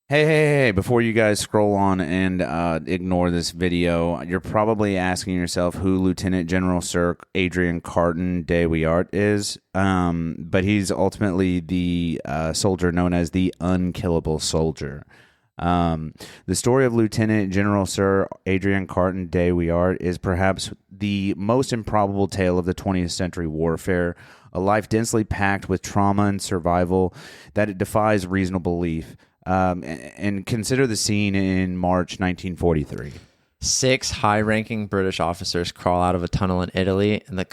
Hey, before you guys scroll on and ignore this video, you're probably asking yourself who Lieutenant General Sir Adrian Carton de Wiart is, but he's ultimately the soldier known as the Unkillable Soldier. The story of Lieutenant General Sir Adrian Carton de Wiart is perhaps the most improbable tale of the 20th century warfare, a life densely packed with trauma and survival that it defies reasonable belief. And consider the scene in March 1943. 6 high-ranking British officers crawl out of a tunnel in Italy in the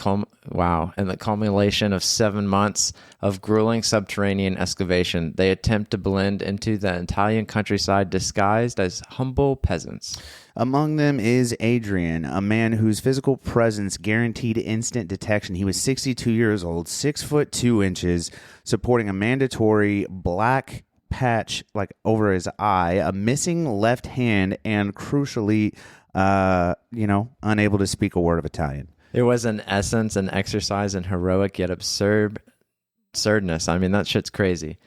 culmination of 7 months of grueling subterranean excavation. They attempt to blend into the Italian countryside disguised as humble peasants. Among them is Adrian, a man whose physical presence guaranteed instant detection. He was 62 years old, 6 foot 2 inches, supporting a mandatory black patch like over his eye, a missing left hand, and crucially, unable to speak a word of Italian. There was an essence and exercise in heroic yet absurdness. I mean, that shit's crazy.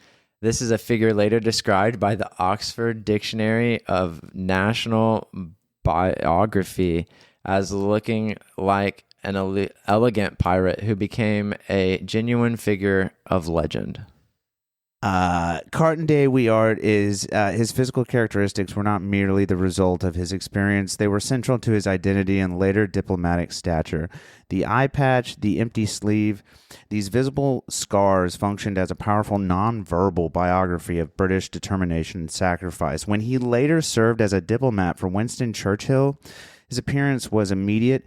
This is a figure later described by the Oxford Dictionary of National Biography as looking like an elegant pirate who became a genuine figure of legend. Carton de Wiart is his physical characteristics were not merely the result of his experience. They were central to his identity and later diplomatic stature. The eye patch, the empty sleeve, these visible scars functioned as a powerful non-verbal biography of British determination and sacrifice. When he later served as a diplomat for Winston Churchill, his appearance was immediate.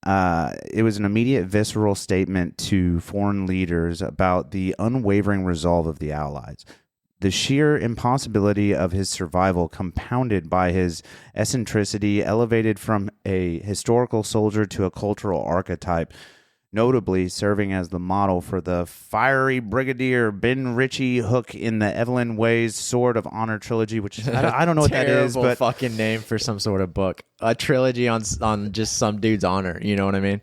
It was an immediate visceral statement to foreign leaders about the unwavering resolve of the Allies. The sheer impossibility of his survival, compounded by his eccentricity, elevated from a historical soldier to a cultural archetype, notably serving as the model for the fiery Brigadier Ben Ritchie Hook in the Evelyn Ways Sword of Honor trilogy, which I don't know what that is, but fucking name for some sort of book. A trilogy on just some dude's honor, you know what I mean?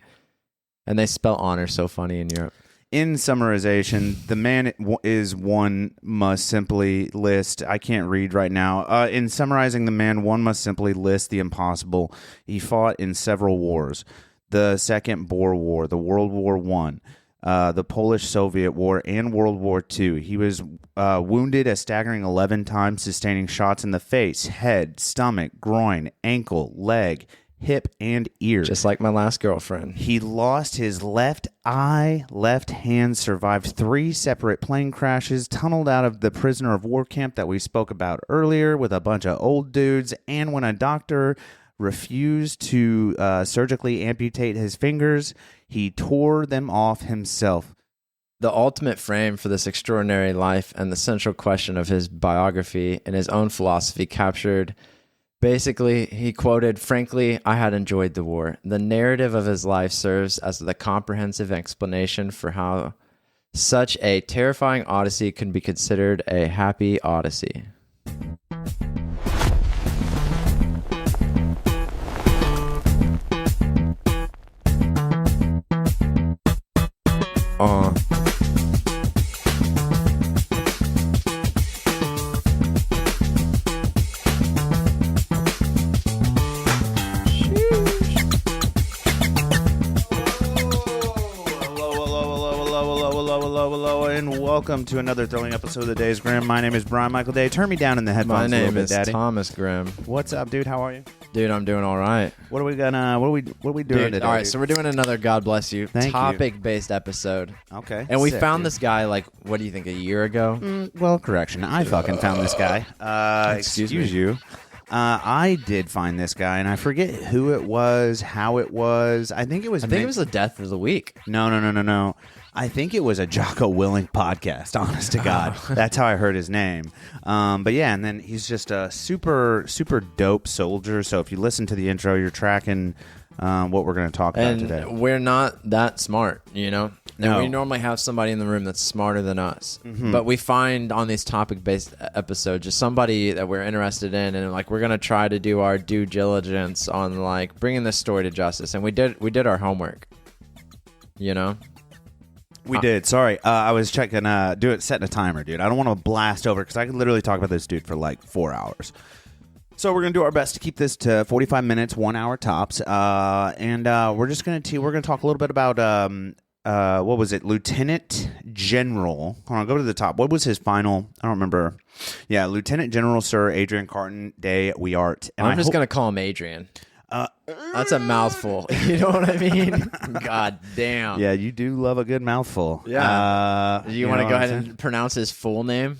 And they spell honor so funny in Europe. In summarization, the man is one must simply list. I can't read right now. In summarizing the man, one must simply list the impossible. He fought in several wars. The Second Boer War, the World War I, the Polish-Soviet War, and World War II. He was wounded a staggering 11 times, sustaining shots in the face, head, stomach, groin, ankle, leg, hip, and ear. Just like my last girlfriend. He lost his left eye, left hand, survived 3 separate plane crashes, tunneled out of the prisoner of war camp that we spoke about earlier with a bunch of old dudes, and when a doctor refused to surgically amputate his fingers, he tore them off himself. The ultimate frame for this extraordinary life and the central question of his biography and his own philosophy captured. Basically, he quoted, "Frankly, I had enjoyed the war. The narrative of his life serves as the comprehensive explanation for how such a terrifying odyssey can be considered a happy odyssey." Hello, and welcome to another thrilling episode of the Days Grimm. My name is Brian Michael Day. Turn me down in the headphones. My a name little is bit, Daddy. Thomas Grimm. What's up, dude? How are you? Dude, I'm doing all right. What are we doing today? All right, so we're doing another God Bless You Thank you. topic-based episode. Okay. And we sick, found dude. this guy, like, what do you think, a year ago? Well, correction. I fucking found this guy. Excuse you. I did find this guy, and I forget who it was, how it was. I think it was the death of the week. No. I think it was a Jocko Willink podcast, honest to God. That's how I heard his name. But yeah, and then he's just a super, super dope soldier. So if you listen to the intro, you're tracking what we're going to talk about today. We're not that smart, you know? No. And we normally have somebody in the room that's smarter than us. Mm-hmm. But we find on these topic-based episodes just somebody that we're interested in, and like we're going to try to do our due diligence on like bringing this story to justice. And we did our homework, you know? We did. Sorry. I was checking, setting a timer, dude. I don't want to blast over because I could literally talk about this dude for like 4 hours. So we're going to do our best to keep this to 45 minutes, 1 hour tops. And we're just going to talk a little bit about, what was it? Lieutenant General. Hold on, go to the top. What was his final? I don't remember. Yeah, Lieutenant General Sir Adrian Carton de Wiart. And I'm just going to call him Adrian. That's a mouthful. You know what I mean? God damn. Yeah, you do love a good mouthful. Yeah. You want to go ahead and pronounce his full name?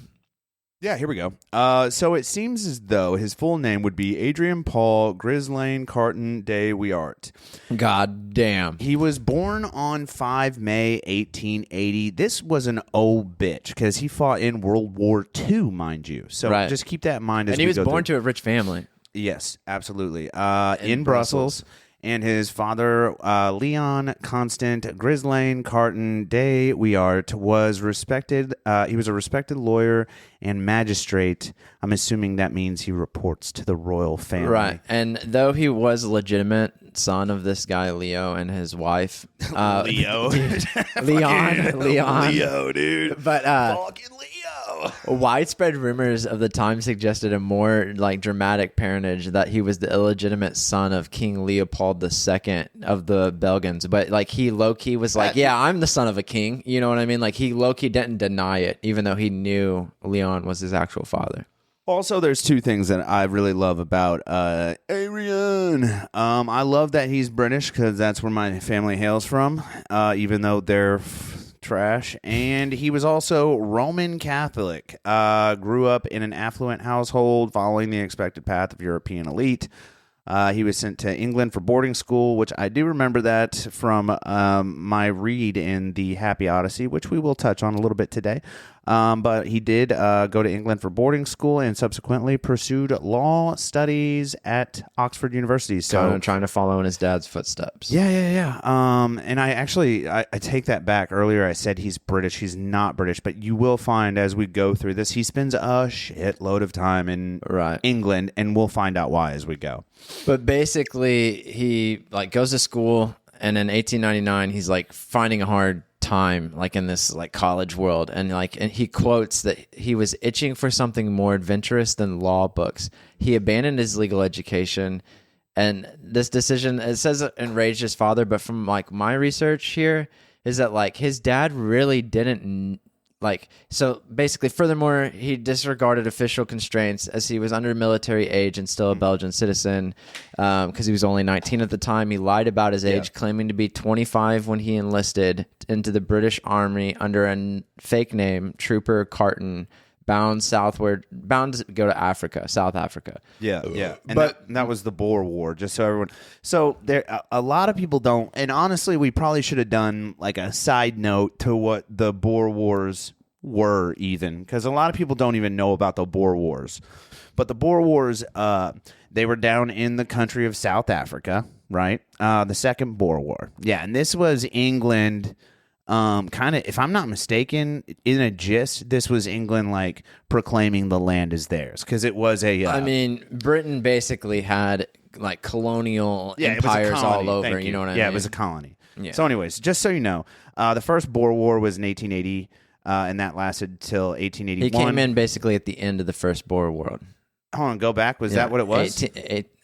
Yeah, here we go. So it seems as though his full name would be Adrian Paul Ghislaine Carton de Wiart. God damn. He was born on 5 May 1880. This was an old bitch because he fought in World War II, mind you. So just keep that in mind. And he was born to a rich family. Yes, absolutely. In Brussels. And his father, Leon Constant Ghislaine Carton de Wiart, was respected. He was a respected lawyer and magistrate. I'm assuming that means he reports to the royal family. Right. And though he was a legitimate son of this guy, Leo, and his wife. Leo. Leon. Leo, dude. But fucking Leo. Widespread rumors of the time suggested a more like dramatic parentage, that he was the illegitimate son of King Leopold II of the Belgians. But like he low-key was like, yeah, I'm the son of a king. You know what I mean? Like he low-key didn't deny it, even though he knew Leon was his actual father. Also, there's two things that I really love about Adrian. I love that he's British because that's where my family hails from, even though they're trash. And he was also Roman Catholic. Grew up in an affluent household following the expected path of European elite. He was sent to England for boarding school, which I do remember that from my read in the Happy Odyssey, which we will touch on a little bit today. But he did go to England for boarding school and subsequently pursued law studies at Oxford University. So kind of trying to follow in his dad's footsteps. Yeah. And I take that back. Earlier I said he's British. He's not British, but you will find as we go through this, he spends a shitload of time in England, and we'll find out why as we go. But basically, he like goes to school, and in 1899, he's like finding a hard time like in this like college world, and he quotes that he was itching for something more adventurous than law books. He abandoned his legal education, and this decision, it says it enraged his father, but from like my research here is that like his dad really didn't like, so basically, furthermore, he disregarded official constraints as he was under military age and still a Belgian citizen because he was only 19 at the time. He lied about his age, claiming to be 25 when he enlisted into the British Army under a fake name, Trooper Carton, bound to go to Africa, South Africa. Yeah. And that was the Boer War, just so everyone. So there, a lot of people don't, and honestly, we probably should have done like a side note to what the Boer Wars were, even because a lot of people don't even know about the Boer Wars. But the Boer Wars, they were down in the country of South Africa, right? The Second Boer War. Yeah, and this was England. Kind of, if I'm not mistaken, in a gist, this was England like proclaiming the land as theirs because it was a. I mean, Britain basically had like colonial empires all over. You know what I mean? Yeah, it was a colony. Yeah. So, anyways, just so you know, the first Boer War was in 1880, and that lasted till 1881. He came in basically at the end of the first Boer War. Hold on, go back. Was that what it was?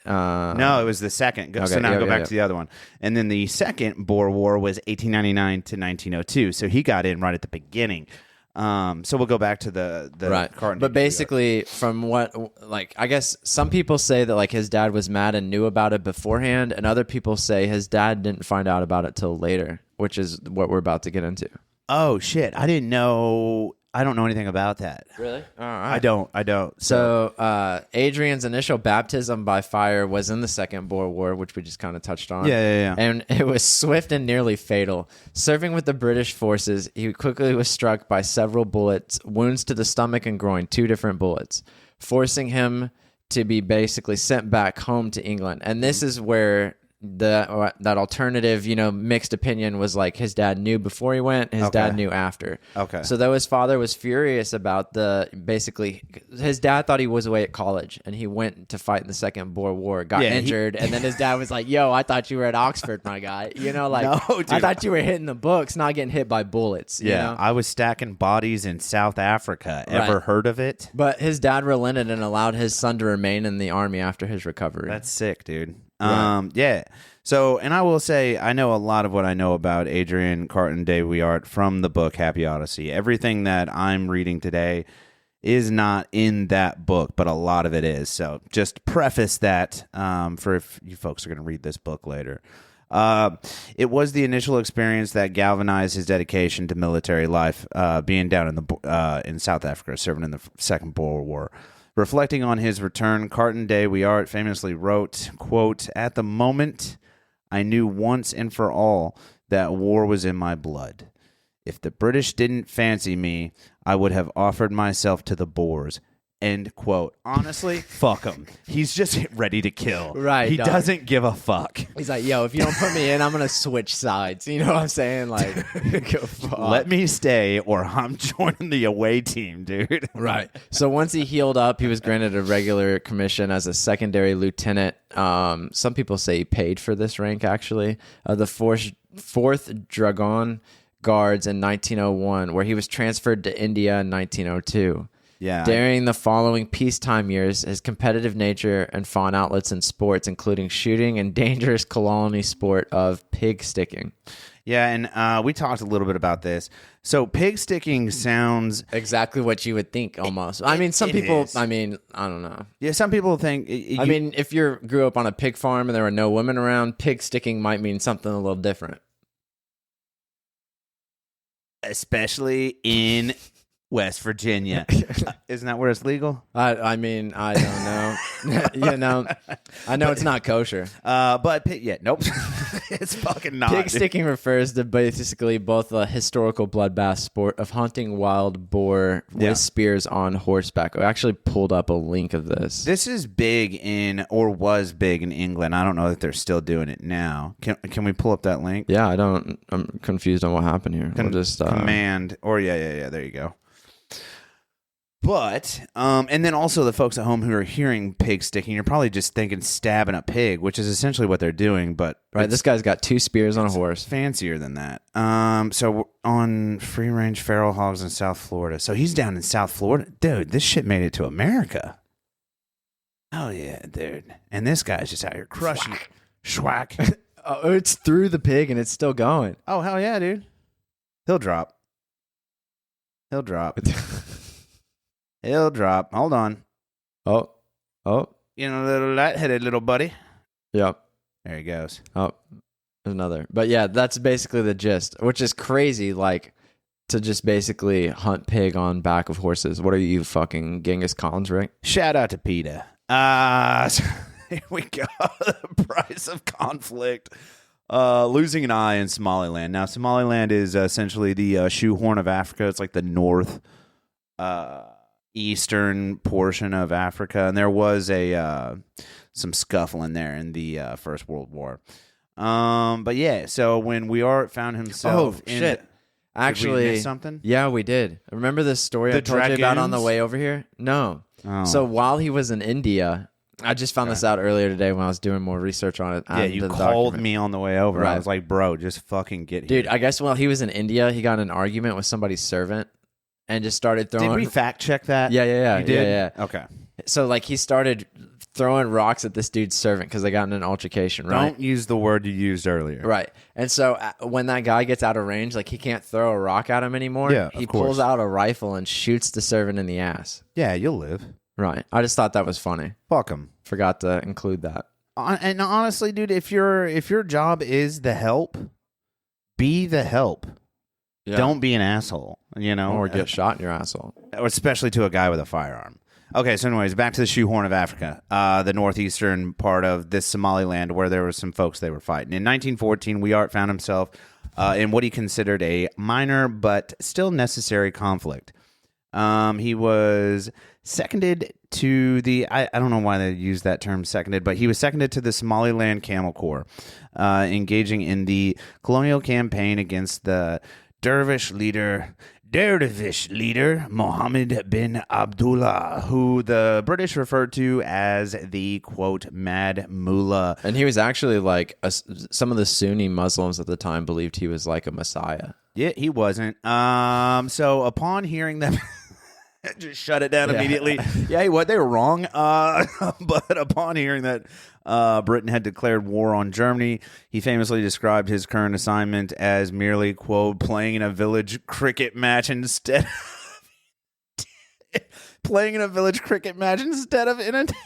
No, it was the second. So now go back to the other one. And then the second Boer War was 1899 to 1902. So he got in right at the beginning. So we'll go back to the Carton. But basically, from what, like, I guess some people say that like his dad was mad and knew about it beforehand, and other people say his dad didn't find out about it till later, which is what we're about to get into. Oh shit! I didn't know. I don't know anything about that. Really? All right. I don't. So Adrian's initial baptism by fire was in the Second Boer War, which we just kind of touched on. Yeah. And it was swift and nearly fatal. Serving with the British forces, he quickly was struck by several bullets, wounds to the stomach and groin, 2 different bullets, forcing him to be basically sent back home to England. And this is where that alternative, mixed opinion was like his dad knew before he went, his dad knew after. Okay. So though his father was furious about basically his dad thought he was away at college and he went to fight in the Second Boer War, got injured, and then his dad was like, "Yo, I thought you were at Oxford, my guy." No, dude. I thought you were hitting the books, not getting hit by bullets. I was stacking bodies in South Africa. Ever heard of it? But his dad relented and allowed his son to remain in the army after his recovery. That's sick, dude. Right. Yeah. So, and I will say, I know a lot of what I know about Adrian Carton de Wiart from the book Happy Odyssey. Everything that I'm reading today is not in that book, but a lot of it is. So, just preface that for if you folks are going to read this book later. It was the initial experience that galvanized his dedication to military life, being down in South Africa, serving in the Second Boer War. Reflecting on his return, Carton de Wiart famously wrote, quote, "At the moment, I knew once and for all that war was in my blood. If the British didn't fancy me, I would have offered myself to the Boers." End quote. Honestly, fuck him. He's just ready to kill. Right. He doesn't give a fuck. He's like, "Yo, if you don't put me in, I'm going to switch sides." You know what I'm saying? Like, go fuck. Let me stay or I'm joining the away team, dude. Right. So once he healed up, he was granted a regular commission as a secondary lieutenant. Some people say he paid for this rank, actually. The 4th Dragoon Guards in 1901, where he was transferred to India in 1902. Yeah. During the following peacetime years, his competitive nature and fond outlets in sports, including shooting and dangerous colony sport of pig sticking. Yeah, and we talked a little bit about this. So pig sticking sounds exactly what you would think, almost. I mean, some people. Is. I mean, I don't know. Yeah, some people think. I mean, if you grew up on a pig farm and there were no women around, pig sticking might mean something a little different. Especially in West Virginia. Isn't that where it's legal? I mean, I don't know. I know it's not kosher. But nope. It's fucking not. Pig sticking refers to basically both a historical bloodbath sport of hunting wild boar with spears on horseback. I actually pulled up a link of this. This is big was big in England. I don't know if they're still doing it now. Can we pull up that link? Yeah, I'm confused on what happened here. We'll just command or yeah. There you go. But, and then also the folks at home who are hearing pig sticking, you're probably just thinking stabbing a pig, which is essentially what they're doing. But right, this guy's got 2 spears on a horse. Fancier than that. So on free range feral hogs in South Florida. So he's down in South Florida. Dude, this shit made it to America. Oh yeah, dude. And this guy's just out here crushing. Schwack. Oh, it's through the pig and it's still going. Oh, hell yeah, dude. He'll drop. He'll drop. Hold on. Oh. Little light-headed little buddy. Yep. There he goes. Oh, there's another. But yeah, that's basically the gist, which is crazy, like, to just basically hunt pig on back of horses. What are you, fucking Genghis Khan's, Rick? Shout out to PETA. Here we go. The price of conflict. Losing an eye in Somaliland. Now, Somaliland is essentially the shoehorn of Africa. It's like the north eastern portion of Africa, and there was some scuffling there in the First World War. But yeah, so when Wiart found himself Actually, did we miss something? Yeah, we did. Remember this story I told you about on the way over here? No. Oh. So while he was in India, I just found this out earlier today when I was doing more research on it. Yeah, you called me on the way over. Right. I was like, bro, just fucking get here. Dude, I guess while he was in India, he got in an argument with somebody's servant and just started throwing... Did we fact check that? Yeah. You did? Yeah. Okay. So, like, he started throwing rocks at this dude's servant because they got in an altercation, right? Don't use the word you used earlier. Right. And so when that guy gets out of range, like, he can't throw a rock at him anymore. Yeah, he pulls out a rifle and shoots the servant in the ass. Yeah, you'll live. Right. I just thought that was funny. Fuck him. Forgot to include that. And honestly, dude, if your job is the help, be the help. Yeah. Don't be an asshole, or get shot in your asshole, especially to a guy with a firearm. Okay, so anyways, back to the shoehorn of Africa, the northeastern part of this Somaliland, where there were some folks they were fighting. In 1914, Wiart found himself in what he considered a minor but still necessary conflict. He was seconded to the, I don't know why they use that term seconded, but he was seconded to the Somaliland Camel Corps, engaging in the colonial campaign against the dervish leader Mohammed bin Abdullah, who the British referred to as the, quote, Mad Mullah. And he was actually like, some of the Sunni Muslims at the time believed he was like a messiah. Yeah, he wasn't. So upon hearing them... just shut it down immediately. Yeah, what? They were wrong. But upon hearing that Britain had declared war on Germany, he famously described his current assignment as merely, quote, playing in a village cricket match instead of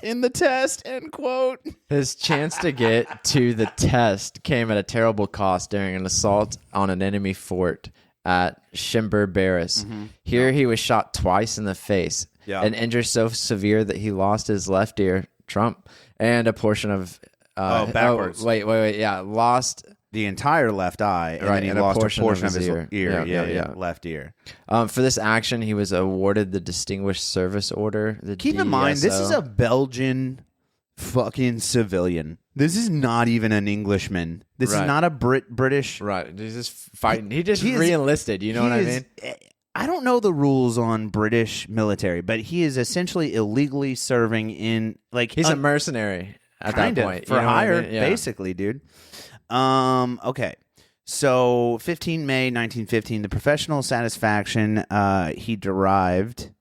in the test, end quote. His chance to get to the test came at a terrible cost during an assault on an enemy fort at Shimber-Barris. Here he was shot twice in the face, an injury so severe that he lost his left ear, and a portion of... backwards. Lost... the entire left eye, and then he lost a portion of his ear. Left ear. For this action, he was awarded the Distinguished Service Order. Keep in mind, this is a Belgian fucking civilian. This is not even an Englishman. This is not a British. Right. He's just fighting. He just re-enlisted. You know what I mean? I don't know the rules on British military, but he is essentially illegally serving in he's a mercenary at that point. For hire, basically, dude. Okay. So 15 May 1915, the professional satisfaction he derived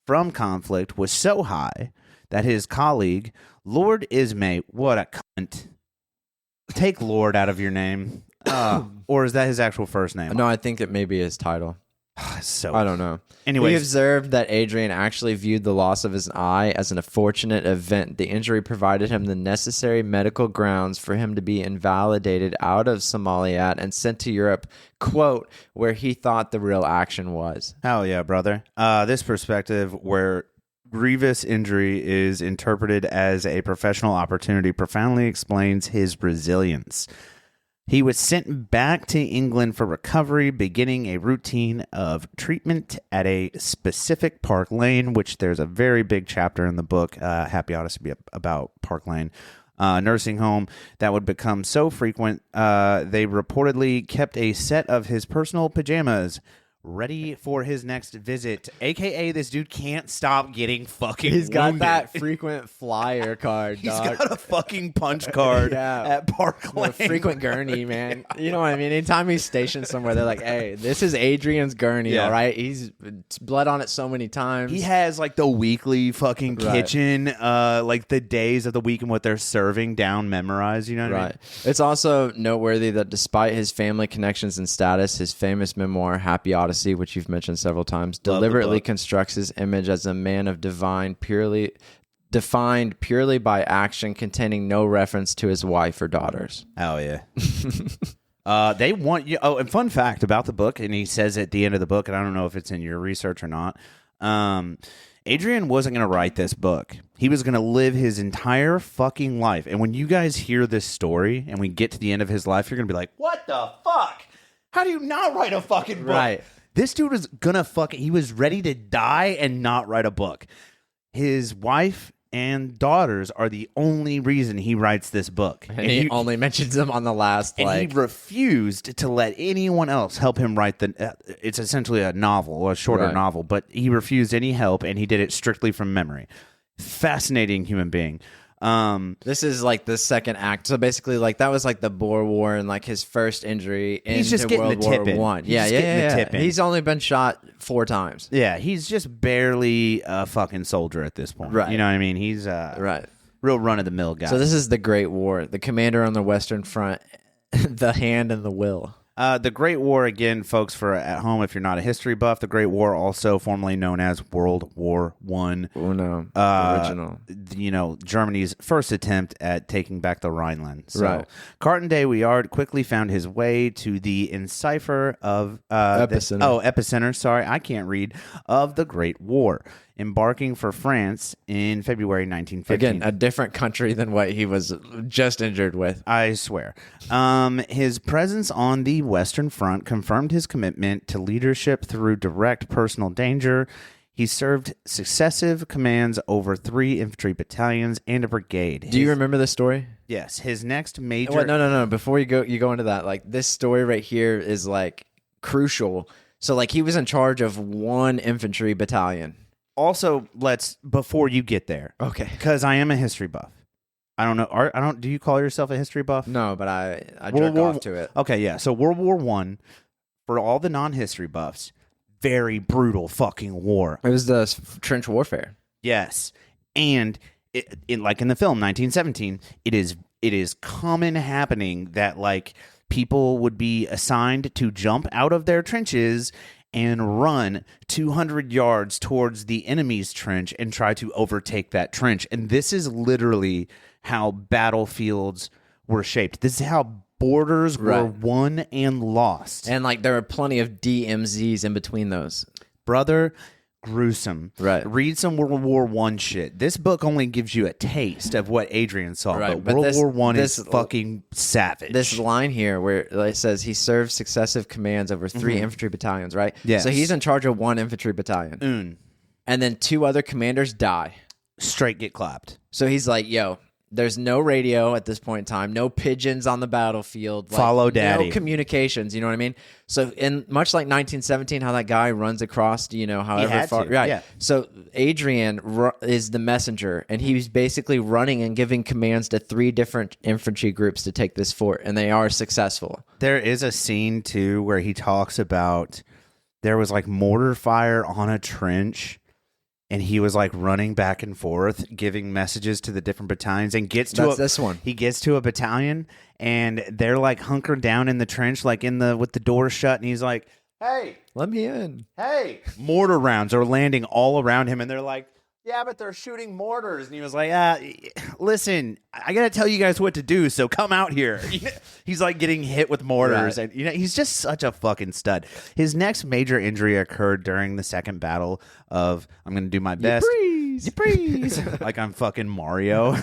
from conflict was so high that his colleague, Lord Ismay, what a cunt. Take Lord out of your name. Or is that his actual first name? No, I think it may be his title. I don't know. Anyways, he observed that Adrian actually viewed the loss of his eye as an unfortunate event. The injury provided him the necessary medical grounds for him to be invalidated out of Somalia and sent to Europe, quote, where he thought the real action was. Hell yeah, brother. This perspective where grievous injury is interpreted as a professional opportunity profoundly explains his resilience. He was sent back to England for recovery, beginning a routine of treatment at a specific Park Lane, which there's a very big chapter in the book, Happy Odyssey, about Park Lane, nursing home that would become so frequent. They reportedly kept a set of his personal pajamas ready for his next visit, aka this dude can't stop getting fucking He's got wounded. that frequent flyer card, dog. He's got a fucking punch card at Park Lane. The frequent gurney, man. You know what I mean? Anytime he's stationed somewhere, they're like, hey, this is Adrian's gurney, all right? He's bled on it so many times. He has like the weekly fucking kitchen, like the days of the week and what they're serving down memorized, you know what I mean? It's also noteworthy that despite his family connections and status, his famous memoir, Happy Odyssey, which you've mentioned several times, deliberately constructs his image as a man of defined purely by action, containing no reference to his wife or daughters. Oh yeah. They want you. Oh, and fun fact about the book, and he says at the end of the book, and I don't know if it's in your research or not. Adrian wasn't going to write this book. He was going to live his entire fucking life. And when you guys hear this story and we get to the end of his life, you're going to be like, what the fuck? How do you not write a fucking book? Right. This dude was gonna he was ready to die and not write a book. His wife and daughters are the only reason he writes this book. And he only mentions them on the last, he refused to let anyone else help him write it's essentially a novel, a shorter novel, but he refused any help and he did it strictly from memory. Fascinating human being. This is like the second act. So basically, like that was like the Boer War and like his first injury into World War I. Yeah. He's only been shot 4 times. Yeah, he's just barely a fucking soldier at this point. Right. You know what I mean? He's real run of the mill guy. So this is the Great War. The commander on the Western Front, the hand and the will. The Great War, again, folks, for at home, if you're not a history buff, the Great War, also formerly known as World War I. Oh, no. Original. You know, Germany's first attempt at taking back the Rhineland. So, Carton de Wiart quickly found his way to the encipher of... epicenter. Sorry, I can't read. Of the Great War. Embarking for France in February 1915. Again, a different country than what he was just injured with. I swear. His presence on the Western Front confirmed his commitment to leadership through direct personal danger. He served successive commands over 3 infantry battalions and a brigade. Do you remember this story? Yes. His next major... Well, no. Before you go into that, like this story right here is like crucial. So like he was in charge of 1 infantry battalion. Also, before you get there. Okay. Because I am a history buff. I don't know. Do you call yourself a history buff? No, but I jerk off to it. Okay, yeah. So World War I, for all the non-history buffs, very brutal fucking war. It was the trench warfare. Yes. And like in the film 1917, it is common happening that like people would be assigned to jump out of their trenches and run 200 yards towards the enemy's trench and try to overtake that trench. And this is literally how battlefields were shaped. This is how borders were won and lost. And like there are plenty of DMZs in between those. Brother, gruesome. Right. Read some World War I shit. This book only gives you a taste of what Adrian saw, but World War I is fucking savage. This line here where it says he served successive commands over 3 infantry battalions, right? Yes. So he's in charge of 1 infantry battalion. And then 2 other commanders die. Straight get clapped. So he's like, yo, there's no radio at this point in time, no pigeons on the battlefield. Like, follow daddy. No communications, you know what I mean? So in much like 1917, how that guy runs across, however far. Right. Yeah. So Adrian is the messenger, and he's basically running and giving commands to 3 different infantry groups to take this fort, and they are successful. There is a scene, too, where he talks about there was like mortar fire on a trench, and he was like running back and forth, giving messages to the different battalions, and this one. He gets to a battalion, and they're like hunkered down in the trench, like with the door shut, and he's like, "Hey, let me in." Hey, mortar rounds are landing all around him, and they're like, "Yeah, but they're shooting mortars." And he was like, listen, I got to tell you guys what to do, so come out here. He's like getting hit with mortars, and he's just such a fucking stud. His next major injury occurred during the second battle of, I'm going to do my best. You freeze. Like I'm fucking Mario.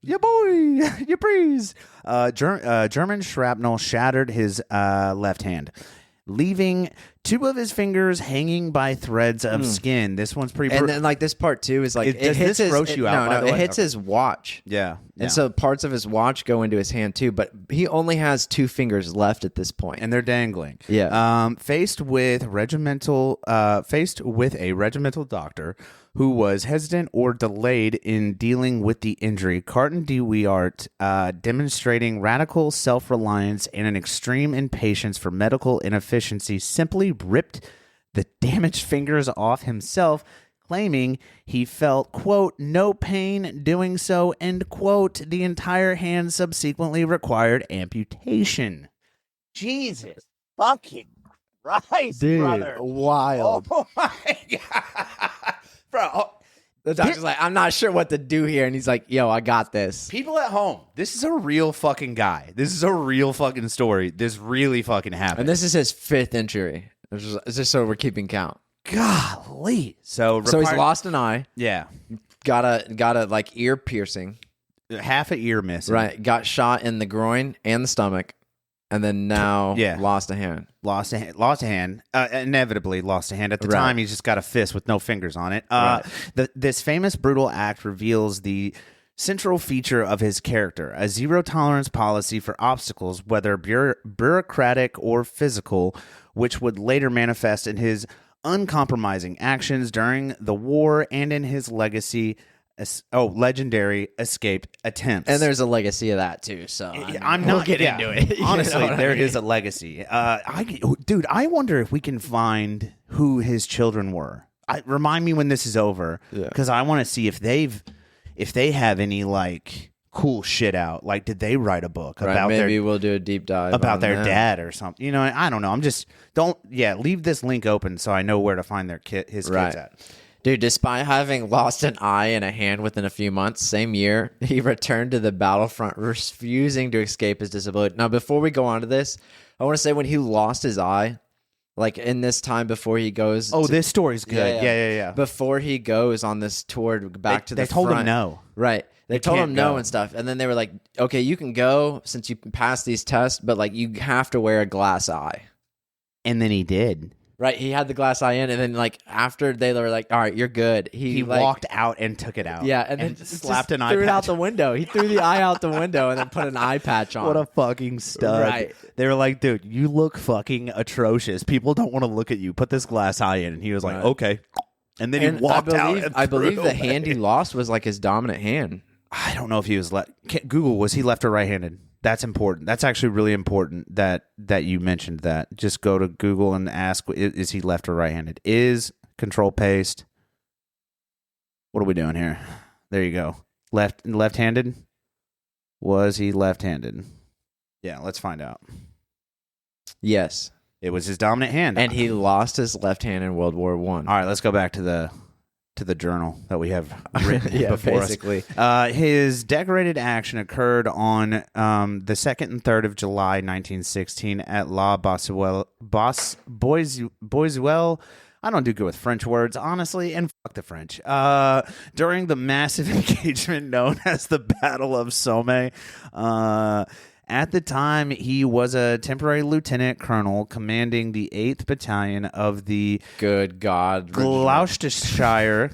Yeah, boy, you freeze. German shrapnel shattered his left hand, leaving 2 of his fingers hanging by threads of skin. This one's pretty. And then, like this part too is like it hits his. Gross you out? No, it hits his watch. Yeah, and so parts of his watch go into his hand too. But he only has 2 fingers left at this point, and they're dangling. Yeah. Faced with a regimental doctor who was hesitant or delayed in dealing with the injury, Carton de Wiart, demonstrating radical self-reliance and an extreme impatience for medical inefficiency, simply ripped the damaged fingers off himself, claiming he felt, quote, no pain doing so, end quote. The entire hand subsequently required amputation. Jesus fucking Christ, dude, brother. Wild. Oh, my God. Bro, the doctor's like, I'm not sure what to do here. And he's like, yo, I got this. People at home, this is a real fucking guy. This is a real fucking story. This really fucking happened. And this is his 5th injury. It's just so we're keeping count. Golly. So he's lost an eye. Yeah. Got a like ear piercing. Half an ear missing. Right. Got shot in the groin and the stomach. And then now lost a hand. Lost a hand. Inevitably lost a hand. At the time, he's just got a fist with no fingers on it. This famous brutal act reveals the central feature of his character, a zero-tolerance policy for obstacles, whether bureaucratic or physical, which would later manifest in his uncompromising actions during the war and in his legendary escape attempts. And there's a legacy of that too. So we'll get into it. Honestly, there is a legacy. I wonder if we can find who his children were. Remind me when this is over, because I want to see if they have any like cool shit out. Like, did they write a book about maybe we'll do a deep dive about their dad or something? I don't know. Leave this link open so I know where to find his kids at. Dude, despite having lost an eye and a hand within a few months, same year, he returned to the battlefront, refusing to escape his disability. Now, before we go on to this, I want to say when he lost his eye, like in this time before he goes... Oh, this story's good. Yeah. Before he goes on this tour back to the front. They told him no. Right. They told him no and stuff. And then they were like, okay, you can go since you passed these tests, but like you have to wear a glass eye. And then he did. Right, he had the glass eye in, and then like after they were like, "All right, you're good," He like, walked out and took it out. Yeah, and then slapped just an eye threw it out patch. the window. He threw the eye out the window and then put an eye patch on. What a fucking stud. Right. They were like, dude, you look fucking atrocious. People don't want to look at you. Put this glass eye in. And he was like, okay. And then he walked out. And I believe the it hand he away. lost was like his dominant hand. I don't know if he was Google, was he left or right-handed? That's important. That's actually really important that you mentioned that. Just go to Google and ask, is he left or right-handed? Is control paste. What are we doing here? There you go. Left-handed? Was he left-handed? Yeah, let's find out. Yes. It was his dominant hand. And he lost his left hand in World War I. All right, let's go back to the journal that we have written before basically. us. His decorated action occurred on the 2nd and 3rd of July, 1916 at La Boiselle. I don't do good with French words, honestly, and fuck the French. During the massive engagement known as the Battle of Somme, at the time, he was a temporary lieutenant colonel commanding the 8th Battalion of the Good God. Gloucestershire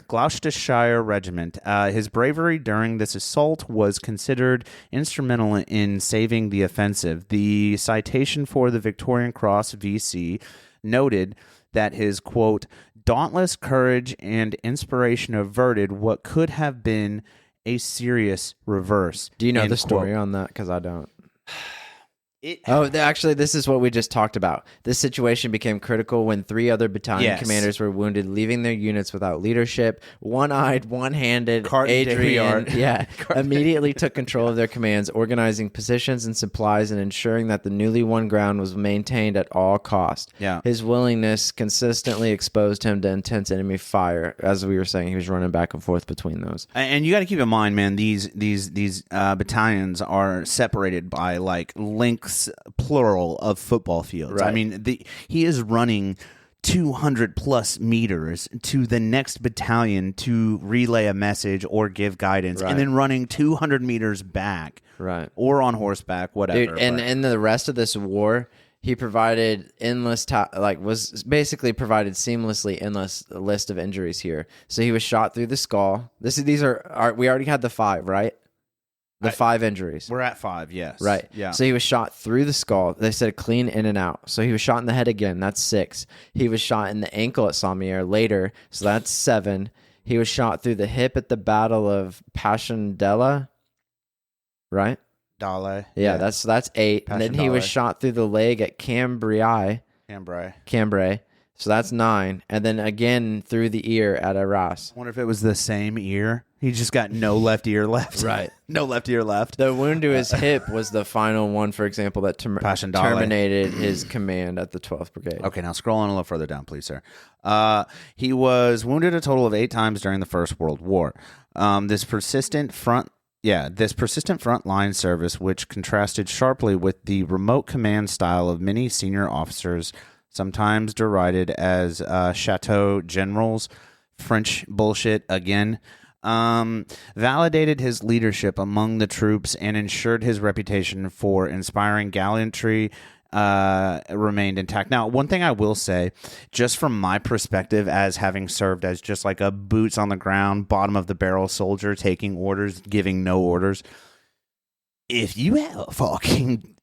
Regiment. His bravery during this assault was considered instrumental in saving the offensive. The citation for the Victorian Cross VC noted that his, quote, dauntless courage and inspiration averted what could have been a serious reverse. Do you know the end story quote. on that? Because I don't. Actually, this is what we just talked about. This situation became critical when 3 other battalion commanders were wounded, leaving their units without leadership. One-eyed, one-handed Carton de Adrian Wiart. immediately took control of their commands, organizing positions and supplies and ensuring that the newly won ground was maintained at all cost. Yeah. His willingness consistently exposed him to intense enemy fire. As we were saying, he was running back and forth between those. And you got to keep in mind, man, these battalions are separated by like lengths, plural, of football fields. Right. I mean, he is running 200 plus meters to the next battalion to relay a message or give guidance, and then running 200 meters back, right, or on horseback, whatever. Dude, and in the rest of this war, he provided was basically provided seamlessly endless list of injuries here. So he was shot through the skull. These are we already had the 5, right? The 5 injuries. We're at 5, yes. Right. Yeah. So he was shot through the skull. They said clean in and out. So he was shot in the head again. That's 6. He was shot in the ankle at Sommières later. So that's 7. He was shot through the hip at the Battle of Passchendaele. Right? Dale. Yeah, that's 8. And then he was Passchendaele. shot through the leg at Cambrai. So that's 9. And then again through the ear at Arras. I wonder if it was the same ear. He just got no left ear left. Right. No left ear left. The wound to his hip was the final one, for example, that Passchendaele. terminated his command at the 12th Brigade. Okay, now scroll on a little further down, please, sir. He was wounded a total of 8 times during the First World War. This persistent front line service, which contrasted sharply with the remote command style of many senior officers, sometimes derided as chateau generals, French bullshit again, validated his leadership among the troops and ensured his reputation for inspiring gallantry remained intact. Now, one thing I will say, just from my perspective as having served as just like a boots on the ground, bottom of the barrel soldier, taking orders, giving no orders, if you have a fucking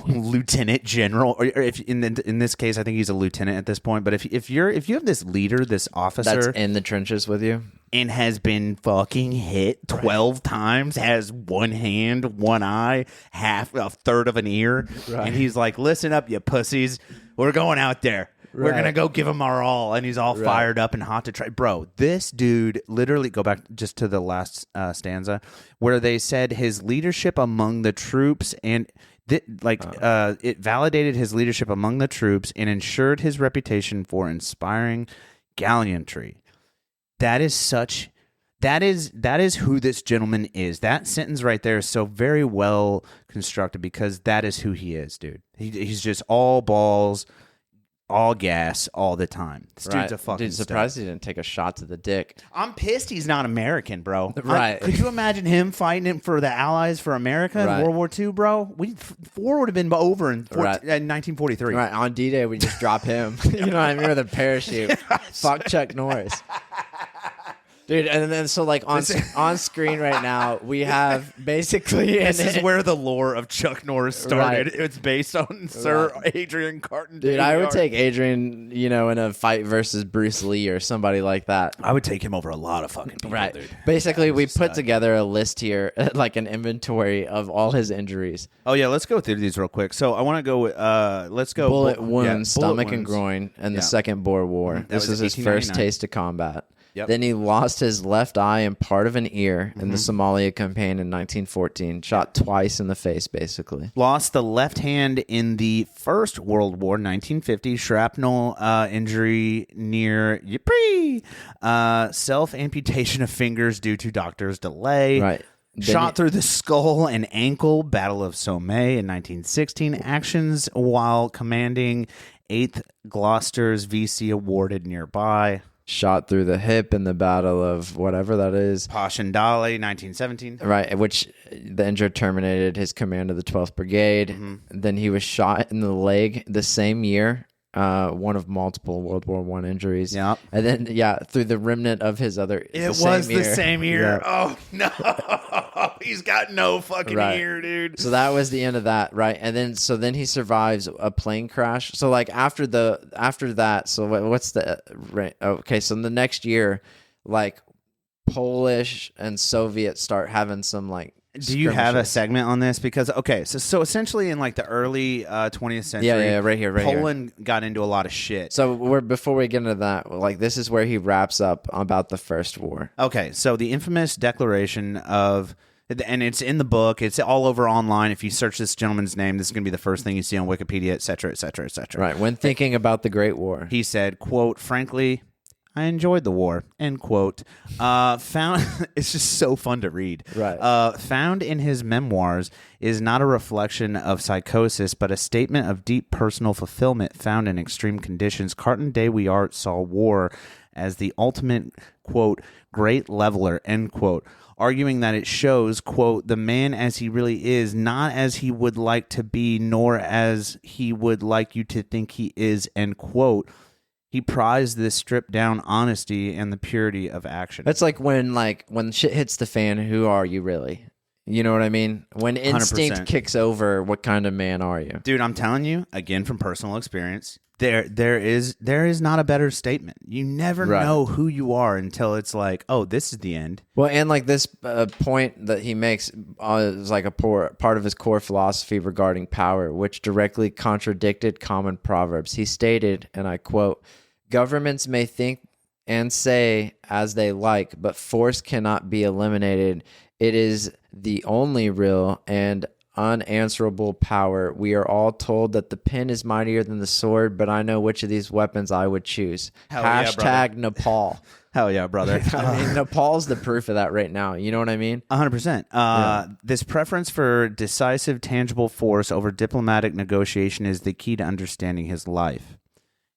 lieutenant general, or if in this case, I think he's a lieutenant at this point, but if you have this leader, this officer That's in the trenches with you, and has been fucking hit 12 times, has one hand, one eye, a third of an ear, and he's like, listen up, you pussies, we're going out there. We're going to go give him our all. And he's all fired up and hot to try. Bro, this dude, literally, go back just to the last stanza, where they said his leadership among the troops and it validated his leadership among the troops and ensured his reputation for inspiring gallantry. That is who this gentleman is. That sentence right there is so very well constructed because that is who he is, dude. He's just all balls, all gas all the time. This Right. dude's a fucking Dude, surprised he didn't take a shot to the dick. I'm pissed he's not American, bro. Right. Could you imagine him fighting it for the Allies for America in Right. World War II, bro? War would have been over in Right. 1943. Right, on D-Day, we just drop him. You know what I mean? With a parachute. Fuck Chuck Norris. Dude, and then so like on screen right now, we have basically... This is where the lore of Chuck Norris started. Right. It's based on Sir Adrian Carton. Dude, I would take Adrian, in a fight versus Bruce Lee or somebody like that. I would take him over a lot of fucking people, Right. dude. Basically, we put together a list here, like an inventory of all his injuries. Oh, yeah, let's go through these real quick. So I want to go with, let's go. Bullet wounds, stomach bullet and wounds. groin, and the Second Boer War. This was is his 1899. first taste of combat. Yep. Then he lost his left eye and part of an ear in the Somalia campaign in 1914. Shot twice in the face, basically. Lost the left hand in the First World War, 1950. Shrapnel injury near Ypres. Self-amputation of fingers due to doctor's delay. Right. Shot through the skull and ankle. Battle of Somme in 1916. Actions while commanding 8th Gloucester's VC awarded nearby. Shot through the hip in the Battle of whatever that is. Passchendaele, 1917. Right, which the injured terminated his command of the 12th Brigade. Then he was shot in the leg the same year, one of multiple World War I injuries. Yep. And then, through the remnant of his other... It was the year. same year. Yeah. Oh, no. He's got no fucking Right. ear, dude. So that was the end of that, right? And then he survives a plane crash. So like after that, so what's the right? Okay, so in the next year, like Polish and Soviets start having some like. Do you have a skirmishes. segment on this? Because so essentially in like the early 20th century, Yeah, right here. Poland got into a lot of shit. So before we get into that, like this is where he wraps up about the First War. Okay, so the infamous declaration of, and it's in the book, it's all over online. If you search this gentleman's name, this is going to be the first thing you see on Wikipedia, et cetera, et cetera, et cetera. Right. When thinking about the Great War, He said, quote, frankly, I enjoyed the war, end quote. Found it's just so fun to read. Right. Found in his memoirs is not a reflection of psychosis, but a statement of deep personal fulfillment found in extreme conditions. Carton de Wiart saw war as the ultimate, quote, great leveler, end quote, arguing that it shows, quote, the man as he really is, not as he would like to be, nor as he would like you to think he is, end quote. He prized this stripped down honesty and the purity of action. that's like when shit hits the fan. Who are you really? You know what I mean? When instinct 100%. kicks over, what kind of man are you? Dude, I'm telling you, again from personal experience, there is not a better statement. You never Right. know who you are until it's like, oh, this is the end. Well, and like this point that he makes is like a part of his core philosophy regarding power, which directly contradicted common proverbs. He stated, and I quote, "Governments may think and say as they like, but force cannot be eliminated. It is the only real and unanswerable power. We are all told that the pen is mightier than the sword, but I know which of these weapons I would choose." Hell yeah, Hashtag Nepal. Hell yeah, brother. I mean, Nepal's the proof of that right now. You know what I mean? 100%. This preference for decisive, tangible force over diplomatic negotiation is the key to understanding his life.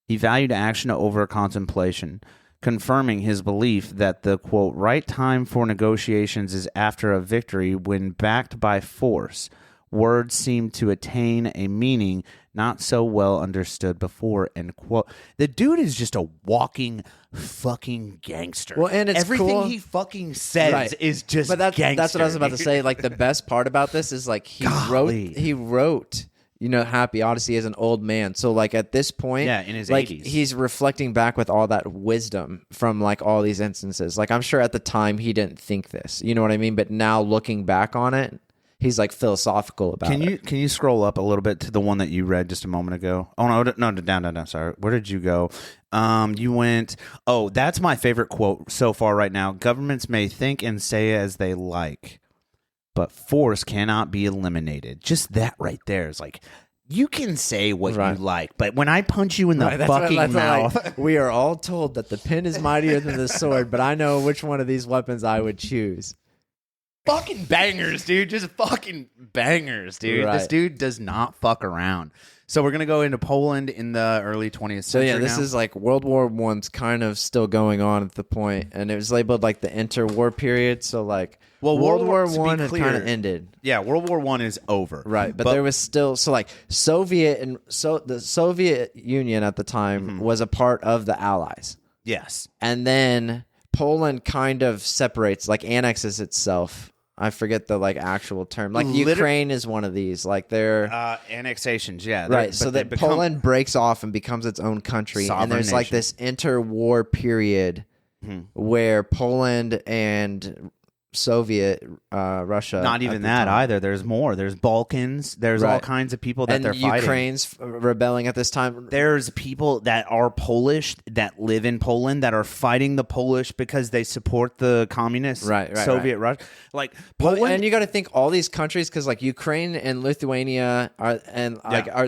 He valued action over contemplation, confirming his belief that the, quote, right time for negotiations is after a victory when backed by force. Words seem to attain a meaning not so well understood before, end quote. The dude is just a walking fucking gangster. Well, and it's everything cool. he fucking says Right. is just But that's what I was about to dude. say. Like the best part about this is like he Golly. wrote Happy Odyssey as an old man. So like at this point, Yeah, in his like 80s. he's reflecting back with all that wisdom from like all these instances. Like I'm sure at the time he didn't think this, you know what I mean? But now looking back on it, he's like philosophical about it. Can you scroll up a little bit to the one that you read just a moment ago? Oh no, down. Sorry, where did you go? You went. Oh, that's my favorite quote so far right now. Governments may think and say as they like, but force cannot be eliminated. Just that right there is like, you can say what Right. you like, but when I punch you in the Right, that's what- fucking that's what, mouth, like, we are all told that the pen is mightier than the sword, but I know which one of these weapons I would choose. fucking bangers, dude. Just fucking bangers, dude. Right. This dude does not fuck around. So we're gonna go into Poland in the early 20th century. So this is like World War I's kind of still going on at the point, and it was labeled like the interwar period. So like, World War One had kind of ended. Yeah, World War One is over. Right, but there was still the Soviet Union at the time was a part of the Allies. Yes, and then Poland kind of separates, like annexes itself. I forget the like actual term. Like Ukraine is one of these. Like they're annexations. Yeah, right. So that Poland breaks off and becomes its own country, and there's like this interwar period where Poland and Soviet Russia. Not even that either. There's more. There's Balkans. There's all kinds of people that they're fighting. Ukraine's rebelling at this time. There's people that are Polish that live in Poland that are fighting the Polish because they support the communist Soviet Russia. Like Poland, and you got to think all these countries, because like Ukraine and Lithuania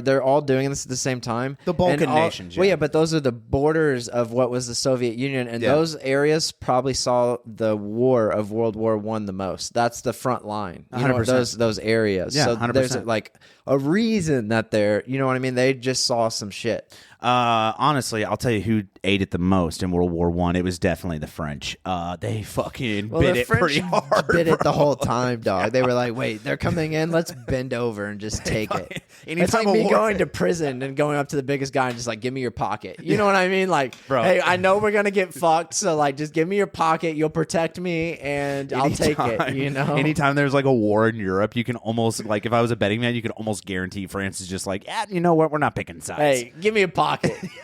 they're all doing this at the same time. The Balkan nations. Well, yeah, but those are the borders of what was the Soviet Union, and those areas probably saw the war of World War I the most. That's the front line. You know, those areas. Yeah, so 100%. There's like a reason that they're, you know what I mean? They just saw some shit. Honestly, I'll tell you who ate it the most in World War One. It was definitely the French. They fucking bit it pretty hard. Bit it the whole time, dog. They were like, "Wait, they're coming in. Let's bend over and just take it." It's like me going to prison and going up to the biggest guy and just like, "Give me your pocket." You know what I mean? Like, bro, hey, I know we're gonna get fucked, so like, just give me your pocket. You'll protect me, and I'll take it. You know. Anytime there's like a war in Europe, you can almost like, if I was a betting man, you could almost guarantee France is just like, yeah, you know what? We're not picking sides. Hey, give me a pocket.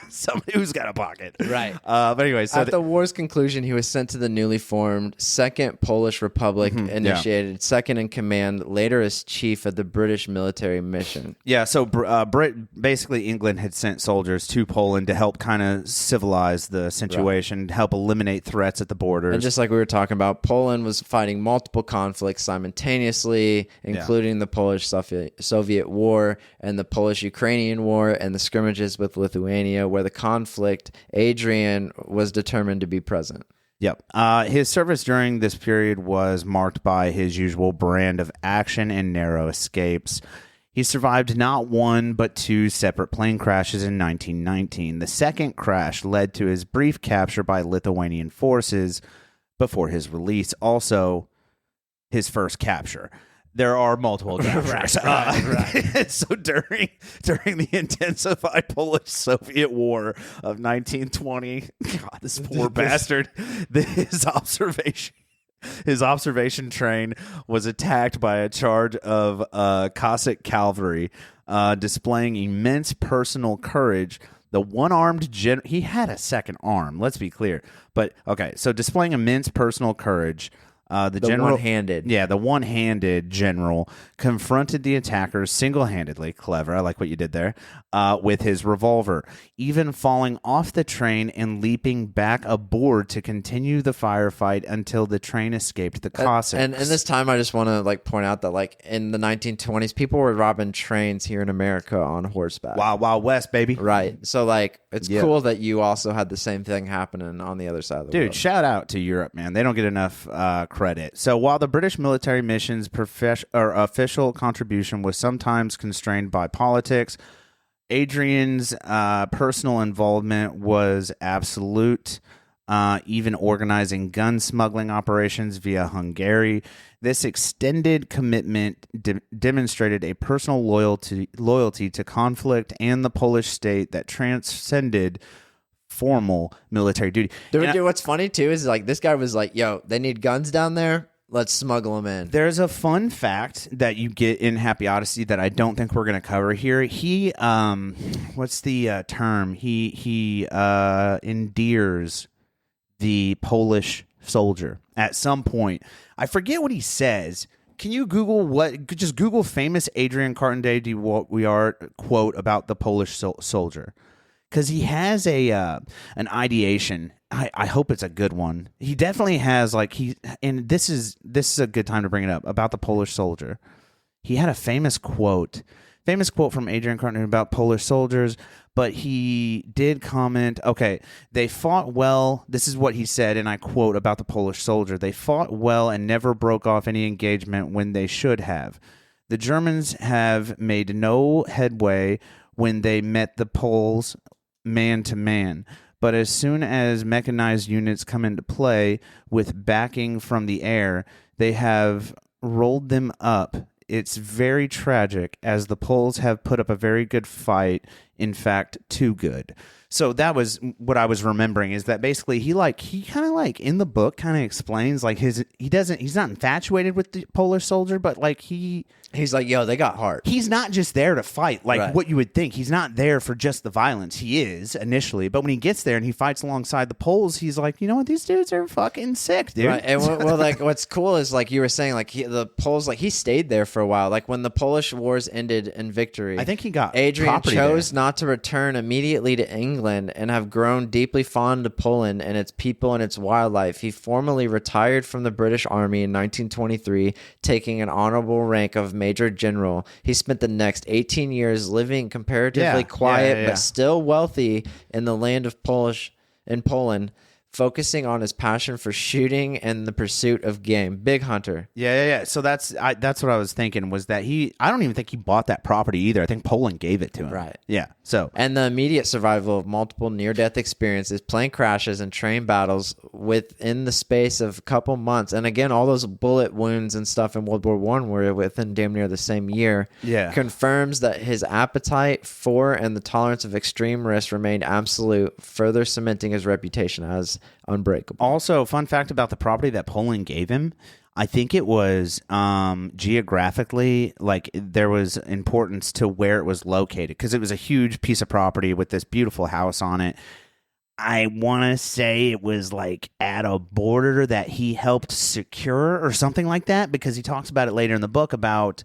Somebody who's got a pocket. Right. But anyway, so at the war's conclusion, he was sent to the newly formed Second Polish Republic, initiated second in command, later as chief of the British military mission. Yeah, so basically England had sent soldiers to Poland to help kind of civilize the situation, help eliminate threats at the borders. And just like we were talking about, Poland was fighting multiple conflicts simultaneously, including the Polish-Soviet War and the Polish-Ukrainian War and the skirmishes with Lithuania, where the conflict, Adrian was determined to be present. Yep. His service during this period was marked by his usual brand of action and narrow escapes. He survived not one, but two separate plane crashes in 1919. The second crash led to his brief capture by Lithuanian forces before his release. Also, his first capture. There are multiple captures. Right. So during the intensified Polish-Soviet War of 1920, God, this poor bastard, his observation train was attacked by a charge of Cossack cavalry, displaying immense personal courage. The one-armed he had a second arm, let's be clear. But okay, so displaying immense personal courage. The general, one-handed. Yeah, the one-handed general confronted the attackers single-handedly. Clever, I like what you did there. With his revolver, even falling off the train and leaping back aboard to continue the firefight until the train escaped the Cossacks. And this time, I just want to like point out that like in the 1920s, people were robbing trains here in America on horseback. Wild, Wild West, baby. Right. So like, it's cool that you also had the same thing happening on the other side of the world. Dude, shout out to Europe, man. They don't get enough credit. So while the British military mission's official contribution was sometimes constrained by politics, Adrian's personal involvement was absolute, even organizing gun smuggling operations via Hungary. This extended commitment demonstrated a personal loyalty to conflict and the Polish state that transcended formal military duty. Dude, what's funny too is like this guy was like, yo, they need guns down there. Let's smuggle them in. There's a fun fact that you get in Happy Odyssey that I don't think we're going to cover here. He, what's the term? He endears the Polish soldier at some point. I forget what he says. Can you just Google famous Adrian Carton de Wiart quote about the Polish soldier? Because he has an ideation. I hope it's a good one. He definitely has and this is a good time to bring it up about the Polish soldier. He had a famous quote from Adrian Carton about Polish soldiers. but he did comment, okay, they fought well. This is what he said, and I quote about the Polish soldier. They fought well and never broke off any engagement when they should have. The Germans have made no headway when they met the Poles man to man. But as soon as mechanized units come into play with backing from the air, they have rolled them up. It's very tragic, as the Poles have put up a very good fight, in fact, too good. So that was what I was remembering, is that basically he kind of like in the book kind of explains like he's not infatuated with the Polish soldier, but like he's like, yo, they got heart. He's not just there to fight like Right. what you would think. He's not there for just the violence. He is initially, but when he gets there and he fights alongside the Poles, he's like, you know what, these dudes are fucking sick, dude. Right. And well, like what's cool is like you were saying, like the Poles, like he stayed there for a while. Like when the Polish wars ended in victory, I think he got Adrian property chose there. not to return immediately to England and have grown deeply fond of Poland and its people and its wildlife. He formally retired from the British Army in 1923, taking an honorable rank of Major General. He spent the next 18 years living comparatively quiet but still wealthy in the land of Poland, focusing on his passion for shooting and the pursuit of game. Big hunter. Yeah. So that's what I was thinking, was that I don't even think he bought that property either. I think Poland gave it to him. Right. Yeah. So And the immediate survival of multiple near-death experiences, plane crashes, and train battles within the space of a couple months. And again, all those bullet wounds and stuff in World War I were within damn near the same year. Yeah. Confirms that his appetite for and the tolerance of extreme risk remained absolute, further cementing his reputation as unbreakable. Also, fun fact about the property that Poland gave him, I think it was geographically, like there was importance to where it was located, because it was a huge piece of property with this beautiful house on it. I want to say it was like at a border that he helped secure or something like that, because he talks about it later in the book about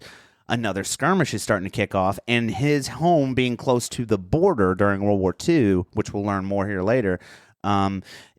another skirmish is starting to kick off, and his home being close to the border during World War II, which we'll learn more here later,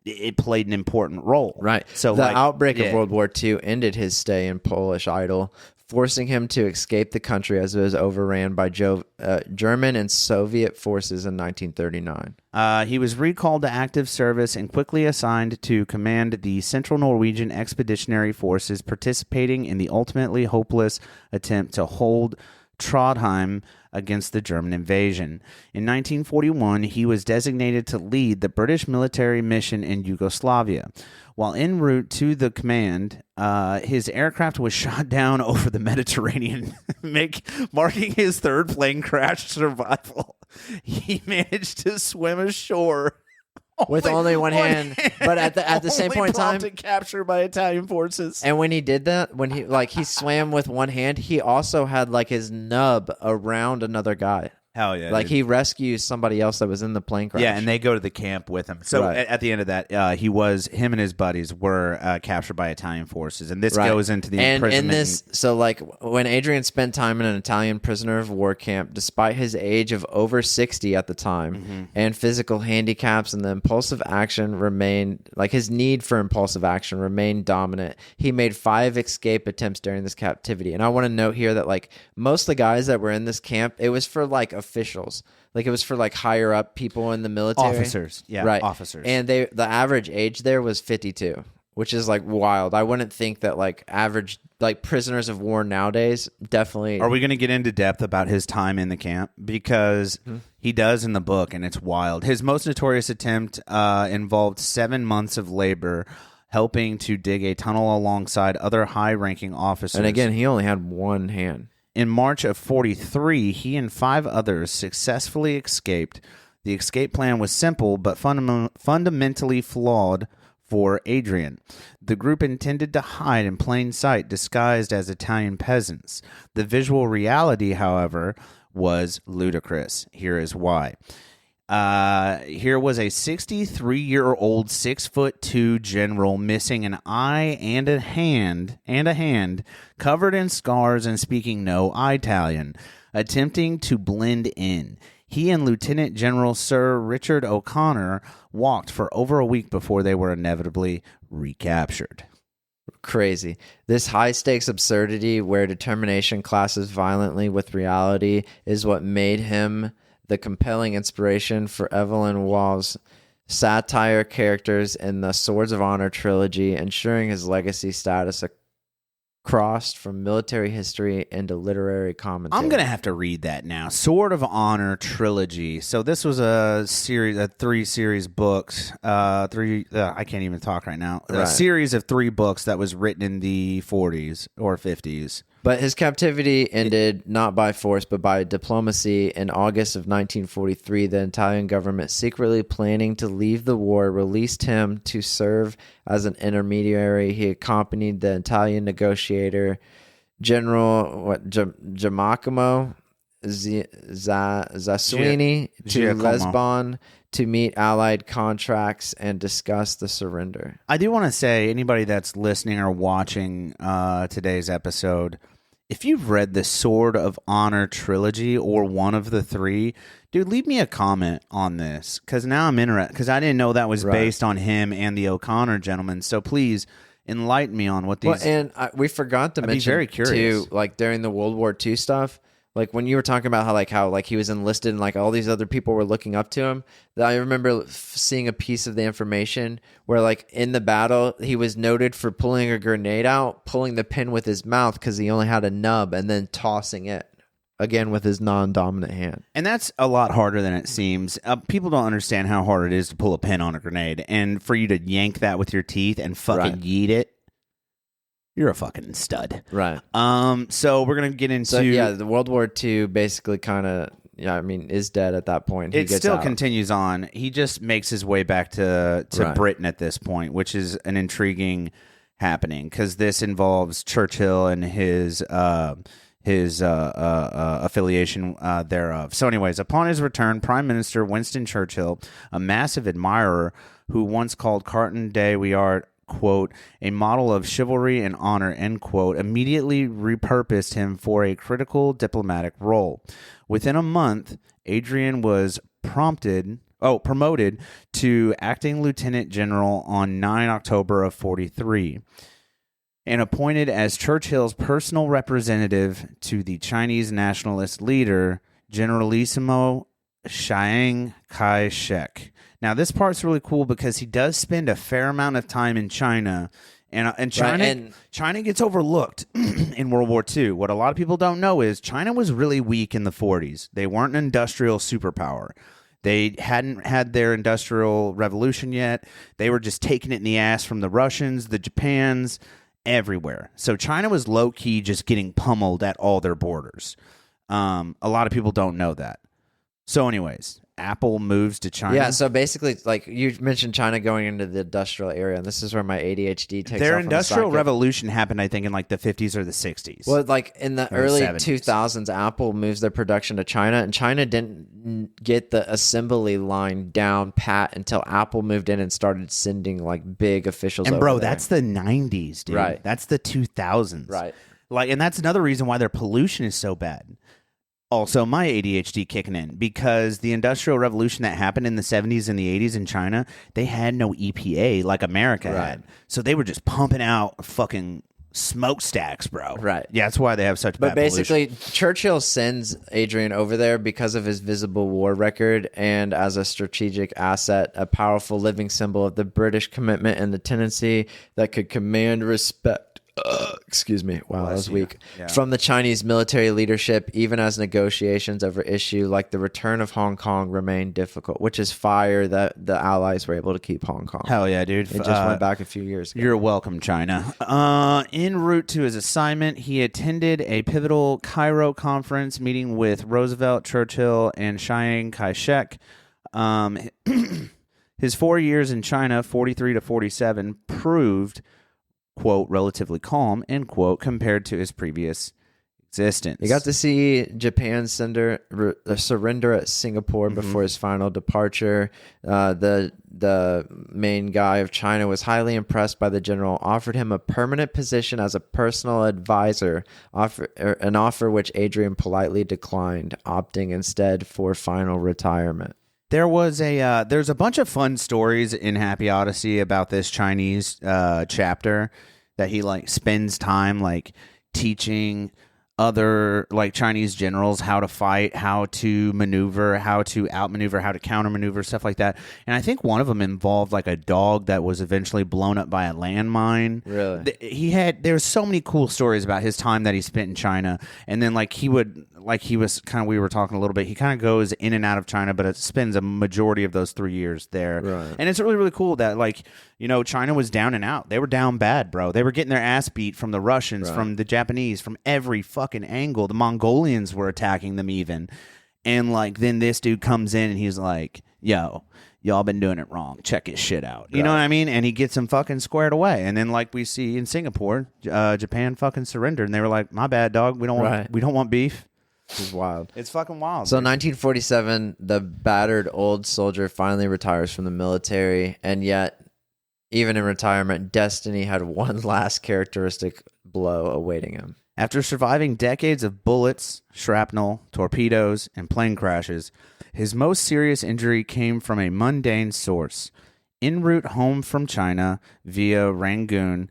it played an important role. Right. So the outbreak of World War II ended his stay in Polish idle, forcing him to escape the country as it was overran by German and Soviet forces in 1939. He was recalled to active service and quickly assigned to command the Central Norwegian Expeditionary Forces, participating in the ultimately hopeless attempt to hold Trondheim against the German invasion. In 1941, he was designated to lead the British military mission in Yugoslavia. While en route to the command, his aircraft was shot down over the Mediterranean, marking his third plane crash survival. He managed to swim ashore with only one hand, but at the same point in time, captured by Italian forces. And when he did that, when he swam with one hand, he also had like his nub around another guy. Hell yeah. Like dude. he rescues somebody else that was in the plane crash. Yeah, and they go to the camp with him. So Right. at the end of that, him and his buddies were captured by Italian forces, and this goes into the imprisonment. And in this, so like when Adrian spent time in an Italian prisoner of war camp, despite his age of over 60 at the time, and physical handicaps, and the impulsive action remained, like his need for impulsive action remained dominant. He made 5 escape attempts during this captivity. And I want to note here that like most of the guys that were in this camp, it was for like officials. Like it was for like higher up people in the military. Officers. Yeah, right. officers. And the average age there was 52, which is like wild. I wouldn't think that like average like prisoners of war nowadays definitely. Are we going to get into depth about his time in the camp? Because he does in the book, and it's wild. His most notorious attempt involved 7 months of labor helping to dig a tunnel alongside other high-ranking officers. And again, he only had one hand. In March of 43, he and 5 others successfully escaped. The escape plan was simple but fundamentally flawed for Adrian. The group intended to hide in plain sight, disguised as Italian peasants. The visual reality, however, was ludicrous. Here is why. Here was a 63-year-old 6'2" general missing an eye and a hand, covered in scars and speaking no Italian, attempting to blend in. He and Lieutenant General Sir Richard O'Connor walked for over a week before they were inevitably recaptured. Crazy. This high-stakes absurdity where determination clashes violently with reality is what made him the compelling inspiration for Evelyn Waugh's satire characters in the Swords of Honor trilogy, ensuring his legacy status crossed from military history into literary commentary. I'm going to have to read that now. Sword of Honor trilogy. So this was a 3-series books. I can't even talk right now. Right. A series of 3 books that was written in the 40s or 50s. But his captivity ended not by force, but by diplomacy. In August of 1943, the Italian government, secretly planning to leave the war, released him to serve as an intermediary. He accompanied the Italian negotiator, General Giacomo Zassuini, to Lisbon to meet Allied contracts and discuss the surrender. I do want to say, anybody that's listening or watching today's episode, if you've read the Sword of Honor trilogy or one of the 3, dude, leave me a comment on this, because now I'm interested, because I didn't know that was based on him and the O'Connor gentleman. So please enlighten me on what these... Well, and we forgot to mention, very curious. too, like during the World War II stuff, like when you were talking about how he was enlisted and like all these other people were looking up to him, I remember seeing a piece of the information where like in the battle, he was noted for pulling a grenade out, pulling the pin with his mouth because he only had a nub, and then tossing it again with his non-dominant hand. And that's a lot harder than it seems. People don't understand how hard it is to pull a pin on a grenade, and for you to yank that with your teeth and fucking yeet it. You're a fucking stud. Right. So we're going to get into... So, yeah, the World War II basically kind of, is dead at that point. It still continues on. He just makes his way back to Britain at this point, which is an intriguing happening, because this involves Churchill and his affiliation thereof. So anyways, upon his return, Prime Minister Winston Churchill, a massive admirer who once called Carton de Wiart, quote, a model of chivalry and honor, end quote, immediately repurposed him for a critical diplomatic role. Within a month, Adrian was promoted to acting lieutenant general on 9 October of 43 and appointed as Churchill's personal representative to the Chinese nationalist leader, Generalissimo Chiang Kai-shek. Now, this part's really cool because he does spend a fair amount of time in China, and China gets overlooked in World War II. What a lot of people don't know is China was really weak in the 40s. They weren't an industrial superpower. They hadn't had their industrial revolution yet. They were just taking it in the ass from the Russians, the Japans, everywhere. So China was low-key just getting pummeled at all their borders. A lot of people don't know that. So anyways, Apple moves to China. Yeah, so basically, like you mentioned China going into the industrial area, and this is where my ADHD takes Their off industrial revolution happened, I think, in like the 50s or the 60s. Well, like in the early 70s. 2000s, Apple moves their production to China, and China didn't get the assembly line down pat until Apple moved in and started sending like big officials and over bro, there. that's the 90s, dude. Right. That's the 2000s. Right. Like, and that's another reason why their pollution is so bad. Also, my ADHD kicking in, because the Industrial Revolution that happened in the 70s and the 80s in China, they had no EPA like America had. So they were just pumping out fucking smokestacks, bro. Right. Yeah, that's why they have such bad basically, pollution. Churchill sends Adrian over there because of his visible war record and as a strategic asset, a powerful living symbol of the British commitment and the tendency that could command respect. Excuse me. Wow, that was weak. Yeah. From the Chinese military leadership, even as negotiations over issue like the return of Hong Kong remained difficult, which is fire that the Allies were able to keep Hong Kong. Hell yeah, dude. It just went back a few years ago. You're welcome, China. En route to his assignment, he attended a pivotal Cairo conference meeting with Roosevelt, Churchill, and Chiang Kai-shek. His 4 years in China, 43 to 47, proved, quote, relatively calm, end quote, compared to his previous existence. He got to see Japan surrender at Singapore before his final departure. The main guy of China was highly impressed by the general, offered him a permanent position as a personal advisor, an offer which Adrian politely declined, opting instead for final retirement. There's a bunch of fun stories in Happy Odyssey about this Chinese chapter that he like spends time like teaching other like Chinese generals how to fight, how to maneuver, how to outmaneuver, how to countermaneuver, stuff like that. And I think one of them involved like a dog that was eventually blown up by a landmine. Really? There's so many cool stories about his time that he spent in China. And then like he was kind of, we were talking a little bit, he kind of goes in and out of China, but it spends a majority of those 3 years there. Right. And it's really, really cool that like, you know, China was down and out. They were down bad, bro. They were getting their ass beat from the Russians, Right. from the Japanese, from every fucking angle. The Mongolians were attacking them even. And like then this dude comes in and he's like, yo, y'all been doing it wrong. Check his shit out. You know what I mean? And he gets them fucking squared away. And then like we see in Singapore, Japan fucking surrendered and they were like, my bad, dog. We don't want beef. This is wild. It's fucking wild. So 1947, the battered old soldier finally retires from the military, and yet, even in retirement, destiny had one last characteristic blow awaiting him. After surviving decades of bullets, shrapnel, torpedoes, and plane crashes, his most serious injury came from a mundane source. En route home from China via Rangoon,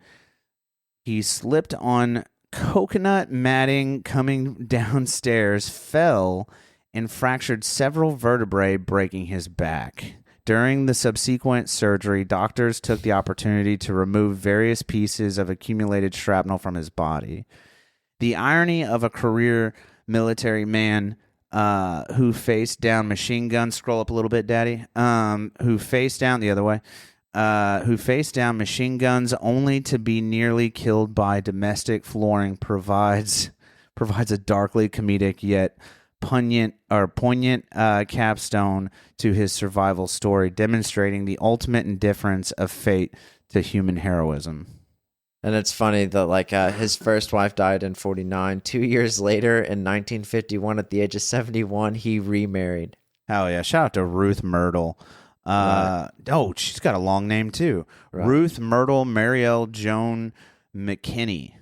he slipped on coconut matting coming downstairs, fell, and fractured several vertebrae, breaking his back. During the subsequent surgery, doctors took the opportunity to remove various pieces of accumulated shrapnel from his body. The irony of a career military man who faced down machine guns, scroll up a little bit, Daddy, who faced down the other way, who faced down machine guns only to be nearly killed by domestic flooring provides a darkly comedic yet poignant capstone to his survival story, demonstrating the ultimate indifference of fate to human heroism. And it's funny that like his first wife died in 49. 2 years later, in 1951, at the age of 71, he remarried. Hell yeah! Shout out to Ruth Myrtle. Oh, she's got a long name too. Right. Ruth Myrtle Marielle Joan McKinney,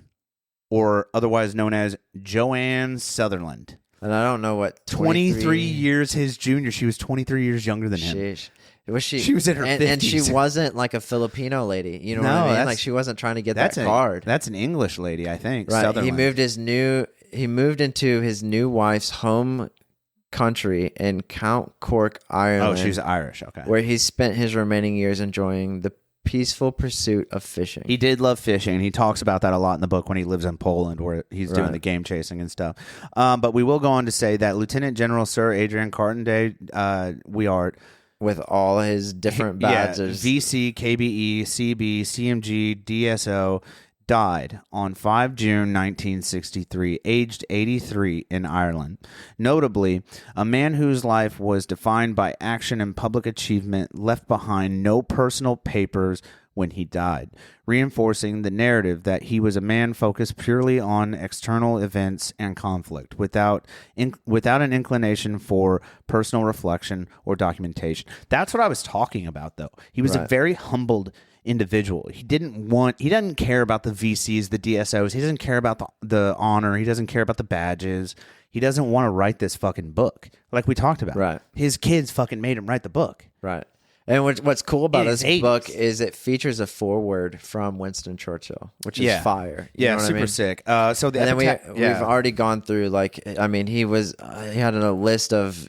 or otherwise known as Joanne Sutherland. And I don't know what 23 years his junior. She was 23 years younger than him. Sheesh. Was she? She was in her 50s. And she wasn't like a Filipino lady. You know what I mean? Like she wasn't trying to get that card. That's an English lady, I think. Right. Sutherland. He moved into his new wife's home country in Count Cork, Ireland. Oh, she's Irish. Okay. Where he spent his remaining years enjoying the peaceful pursuit of fishing. He did love fishing. He talks about that a lot in the book when he lives in Poland, where he's doing the game chasing and stuff. But we will go on to say that Lieutenant General Sir Adrian Carton de Wiart, with all his different badges, VC, KBE, CB, CMG, DSO, died on 5 June 1963, aged 83 in Ireland. Notably, a man whose life was defined by action and public achievement left behind no personal papers when he died, reinforcing the narrative that he was a man focused purely on external events and conflict, without an inclination for personal reflection or documentation. That's what I was talking about, though. He was a very humbled individual. He doesn't care about the VCs, the DSOs. He doesn't care about the honor. He doesn't care about the badges. He doesn't want to write this fucking book like we talked about. Right. His kids fucking made him write the book. Right. And what's cool about this book is it features a foreword from Winston Churchill, which is fire. You know what super I mean? sick. We've already gone through, like, I mean, he had a list of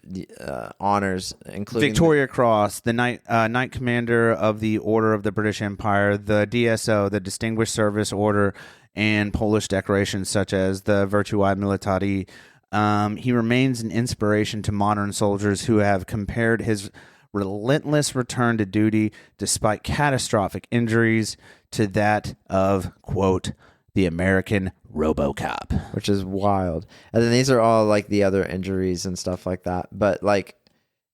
honors, including Victoria Cross, the Knight Commander of the Order of the British Empire, the DSO, the Distinguished Service Order, and Polish decorations such as the WWII Militari. He remains an inspiration to modern soldiers who have compared his relentless return to duty despite catastrophic injuries to that of, quote, the American RoboCop. Which is wild. And then these are all like the other injuries and stuff like that. But like,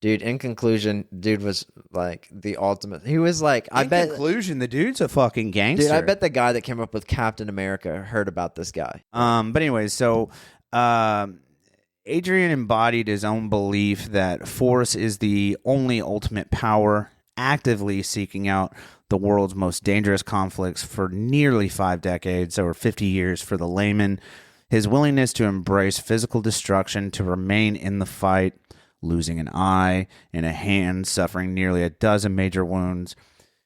dude, in conclusion, dude was like the ultimate. He was like, in conclusion, the dude's a fucking gangster. Dude, I bet the guy that came up with Captain America heard about this guy. But anyways, so Adrian embodied his own belief that force is the only ultimate power, actively seeking out the world's most dangerous conflicts for nearly 5 decades, or 50 years for the layman. His willingness to embrace physical destruction to remain in the fight, losing an eye and a hand, suffering nearly a dozen major wounds.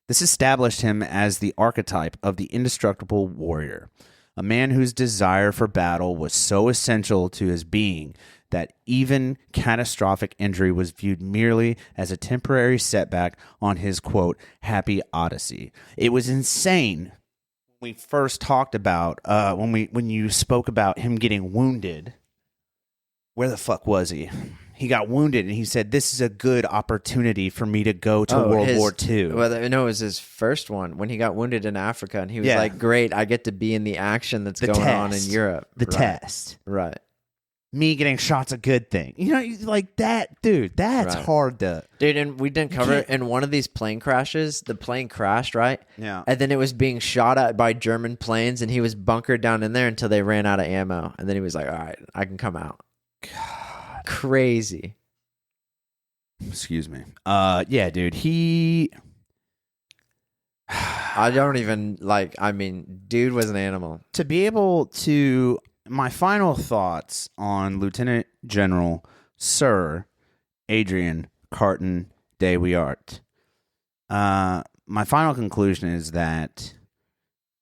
This established him as the archetype of the indestructible warrior. a man whose desire for battle was so essential to his being that even catastrophic injury was viewed merely as a temporary setback on his, quote, happy odyssey. It was insane when we first talked about, when you spoke about him getting wounded. Where the fuck was he? He got wounded, and he said, this is a good opportunity for me to go to World War II. Well, no, it was his first one when he got wounded in Africa, and he was like, great, I get to be in the action that's going on in Europe. The test. Right. Me getting shot's a good thing. You know, like that, dude, that's hard to... Dude, and we didn't cover it in one of these plane crashes. The plane crashed, right? Yeah. And then it was being shot at by German planes, and he was bunkered down in there until they ran out of ammo. And then he was like, all right, I can come out. God. Crazy. Excuse me. Yeah, dude. I don't even dude was an animal. To be able to, my final thoughts on Lieutenant General Sir Adrian Carton de Wiart. My final conclusion is that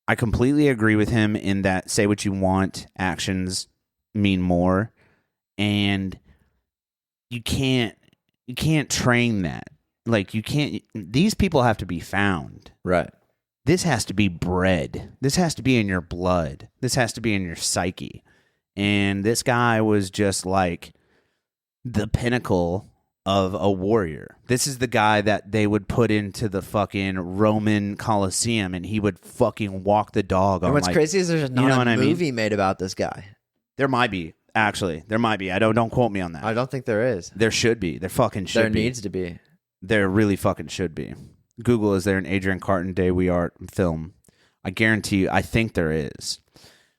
I completely agree with him in that say what you want, actions mean more, and you can't train that. Like, you can't, these people have to be found. Right. This has to be bred. This has to be in your blood. This has to be in your psyche. And this guy was just like the pinnacle of a warrior. This is the guy that they would put into the fucking Roman Colosseum, and he would fucking walk the dog. And what's crazy is there's not a movie made about this guy. There might be. Actually, there might be. I don't quote me on that. I don't think there is. There should be. There fucking should be. There needs to be. There really fucking should be. Google, is there an Adrian Carton de Wiart film? I guarantee you, I think there is.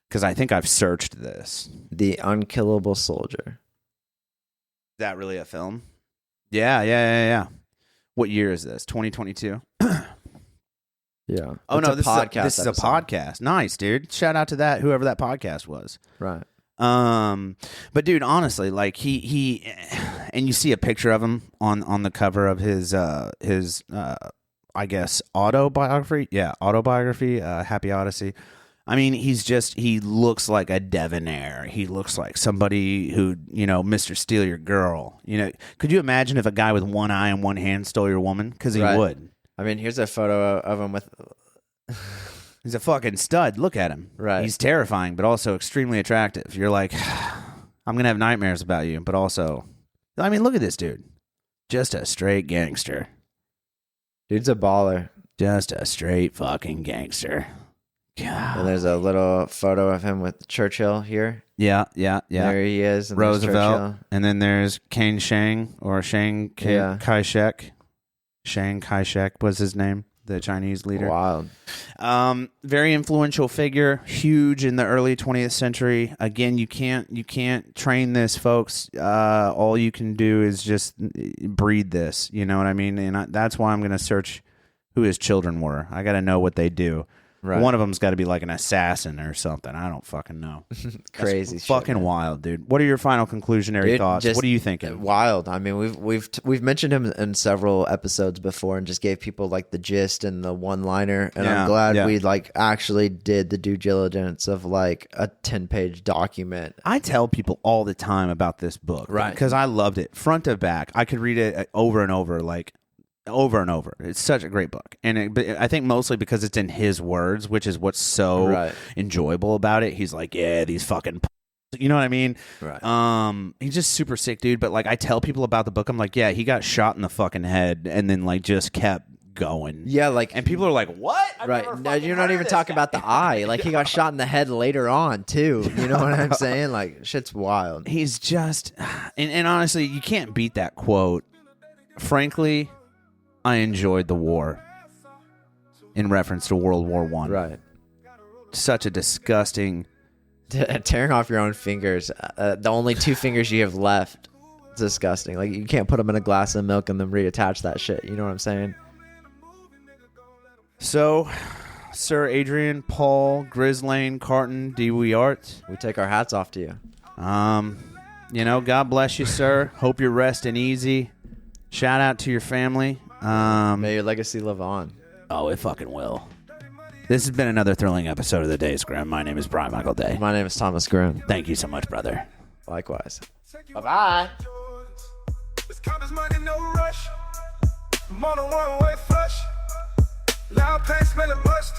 Because I think I've searched this. The Unkillable Soldier. Is that really a film? Yeah. What year is this? 2022? Yeah. Oh, no, this is a podcast. Nice, dude. Shout out to that, whoever that podcast was. Right. But dude, honestly, like he and you see a picture of him on the cover of his I guess autobiography. Yeah, autobiography, Happy Odyssey. I mean, he looks like a debonair. He looks like somebody who, Mr. Steal Your Girl. Could you imagine if a guy with one eye and one hand stole your woman? Because he would. I mean, here's a photo of him with... He's a fucking stud. Look at him. Right. He's terrifying, but also extremely attractive. You're like, I'm going to have nightmares about you, but also... I mean, look at this dude. Just a straight gangster. Dude's a baller. Just a straight fucking gangster. God. And there's a little photo of him with Churchill here. Yeah. There he is. Roosevelt. And then there's Chiang Kai-shek. Chiang Kai-shek was his name, the Chinese leader. Wild. Very influential figure, huge in the early 20th century. Again, you can't train this, folks. All you can do is just breed this. You know what I mean? And that's why I'm going to search who his children were. I got to know what they do. Right. One of them's got to be like an assassin or something. I don't fucking know. Crazy shit, fucking man. Wild, dude. What are your final conclusionary thoughts? What are you thinking? Wild. I mean, we've mentioned him in several episodes before and just gave people like the gist and the one-liner. And I'm glad we like actually did the due diligence of like a 10-page document. I tell people all the time about this book, right? Because I loved it, front to back. I could read it over and over, like. Over and over. It's such a great book. And I think mostly because it's in his words, which is what's so enjoyable about it. He's like, yeah, these fucking you know what I mean? Right. He's just super sick, dude. But like, I tell people about the book, I'm like, yeah, he got shot in the fucking head and then like just kept going. Yeah, like, and people are like, what? No, you're not even talking about the eye. Like, he got shot in the head later on too. You know what I'm saying? Like, shit's wild. He's just and honestly, you can't beat that quote. Frankly, I enjoyed the war in reference to World War I. Right. Such a disgusting... Tearing off your own fingers. The only two fingers you have left. It's disgusting. Like, you can't put them in a glass of milk and then reattach that shit. You know what I'm saying? So, Sir Adrian Paul Grislane Carton de Wiart, we take our hats off to you. God bless you, sir. Hope you're resting easy. Shout out to your family. May your legacy live on. Oh, it fucking will. This has been another thrilling episode of the Days Grimm. My name is Brian Michael Day. My name is Thomas Grimm. Thank you so much, brother. Likewise. Bye-bye. This count is money, no rush. I'm on a one-way flush. Loud pain, smelling must.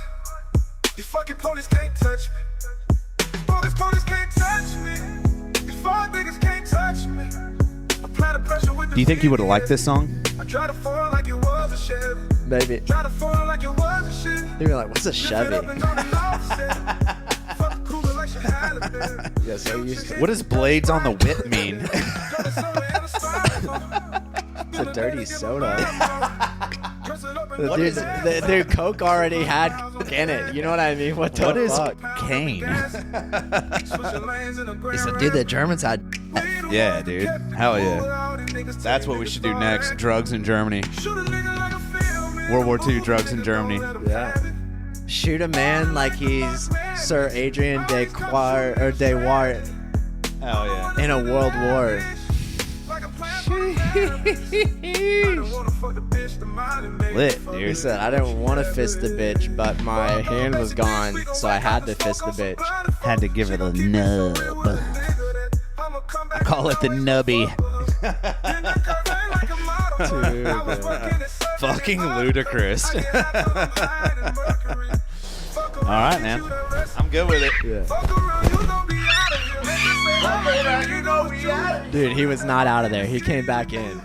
These fucking police can't touch me. These police can't touch me. These fuck niggas can't touch me. Apply the pressure with the Do you think you would have liked this song? I try to fall like it was a Chevy. Maybe. Try to fall like it was a shit. You'd be like, what's a Chevy? Yeah, so used to. What does blades on the whip mean? It's a dirty soda. Dude, Coke already had Coke in it. You know what I mean? What is fuck? Cane? He said, dude, the Germans had. Yeah, dude. Hell yeah. That's what we should do next. Drugs in Germany. World War II drugs in Germany. Yeah. Shoot a man like he's Sir Adrian de Wiart Hell yeah. in a world war. Lit, He dude. said, I didn't want to fist the bitch, but my hand was gone, so I had to fist the bitch. Had to give it a nub. I call it the nubby. Dude, Fucking ludicrous. All right, man. I'm good with it. Dude, he was not out of there. He came back in.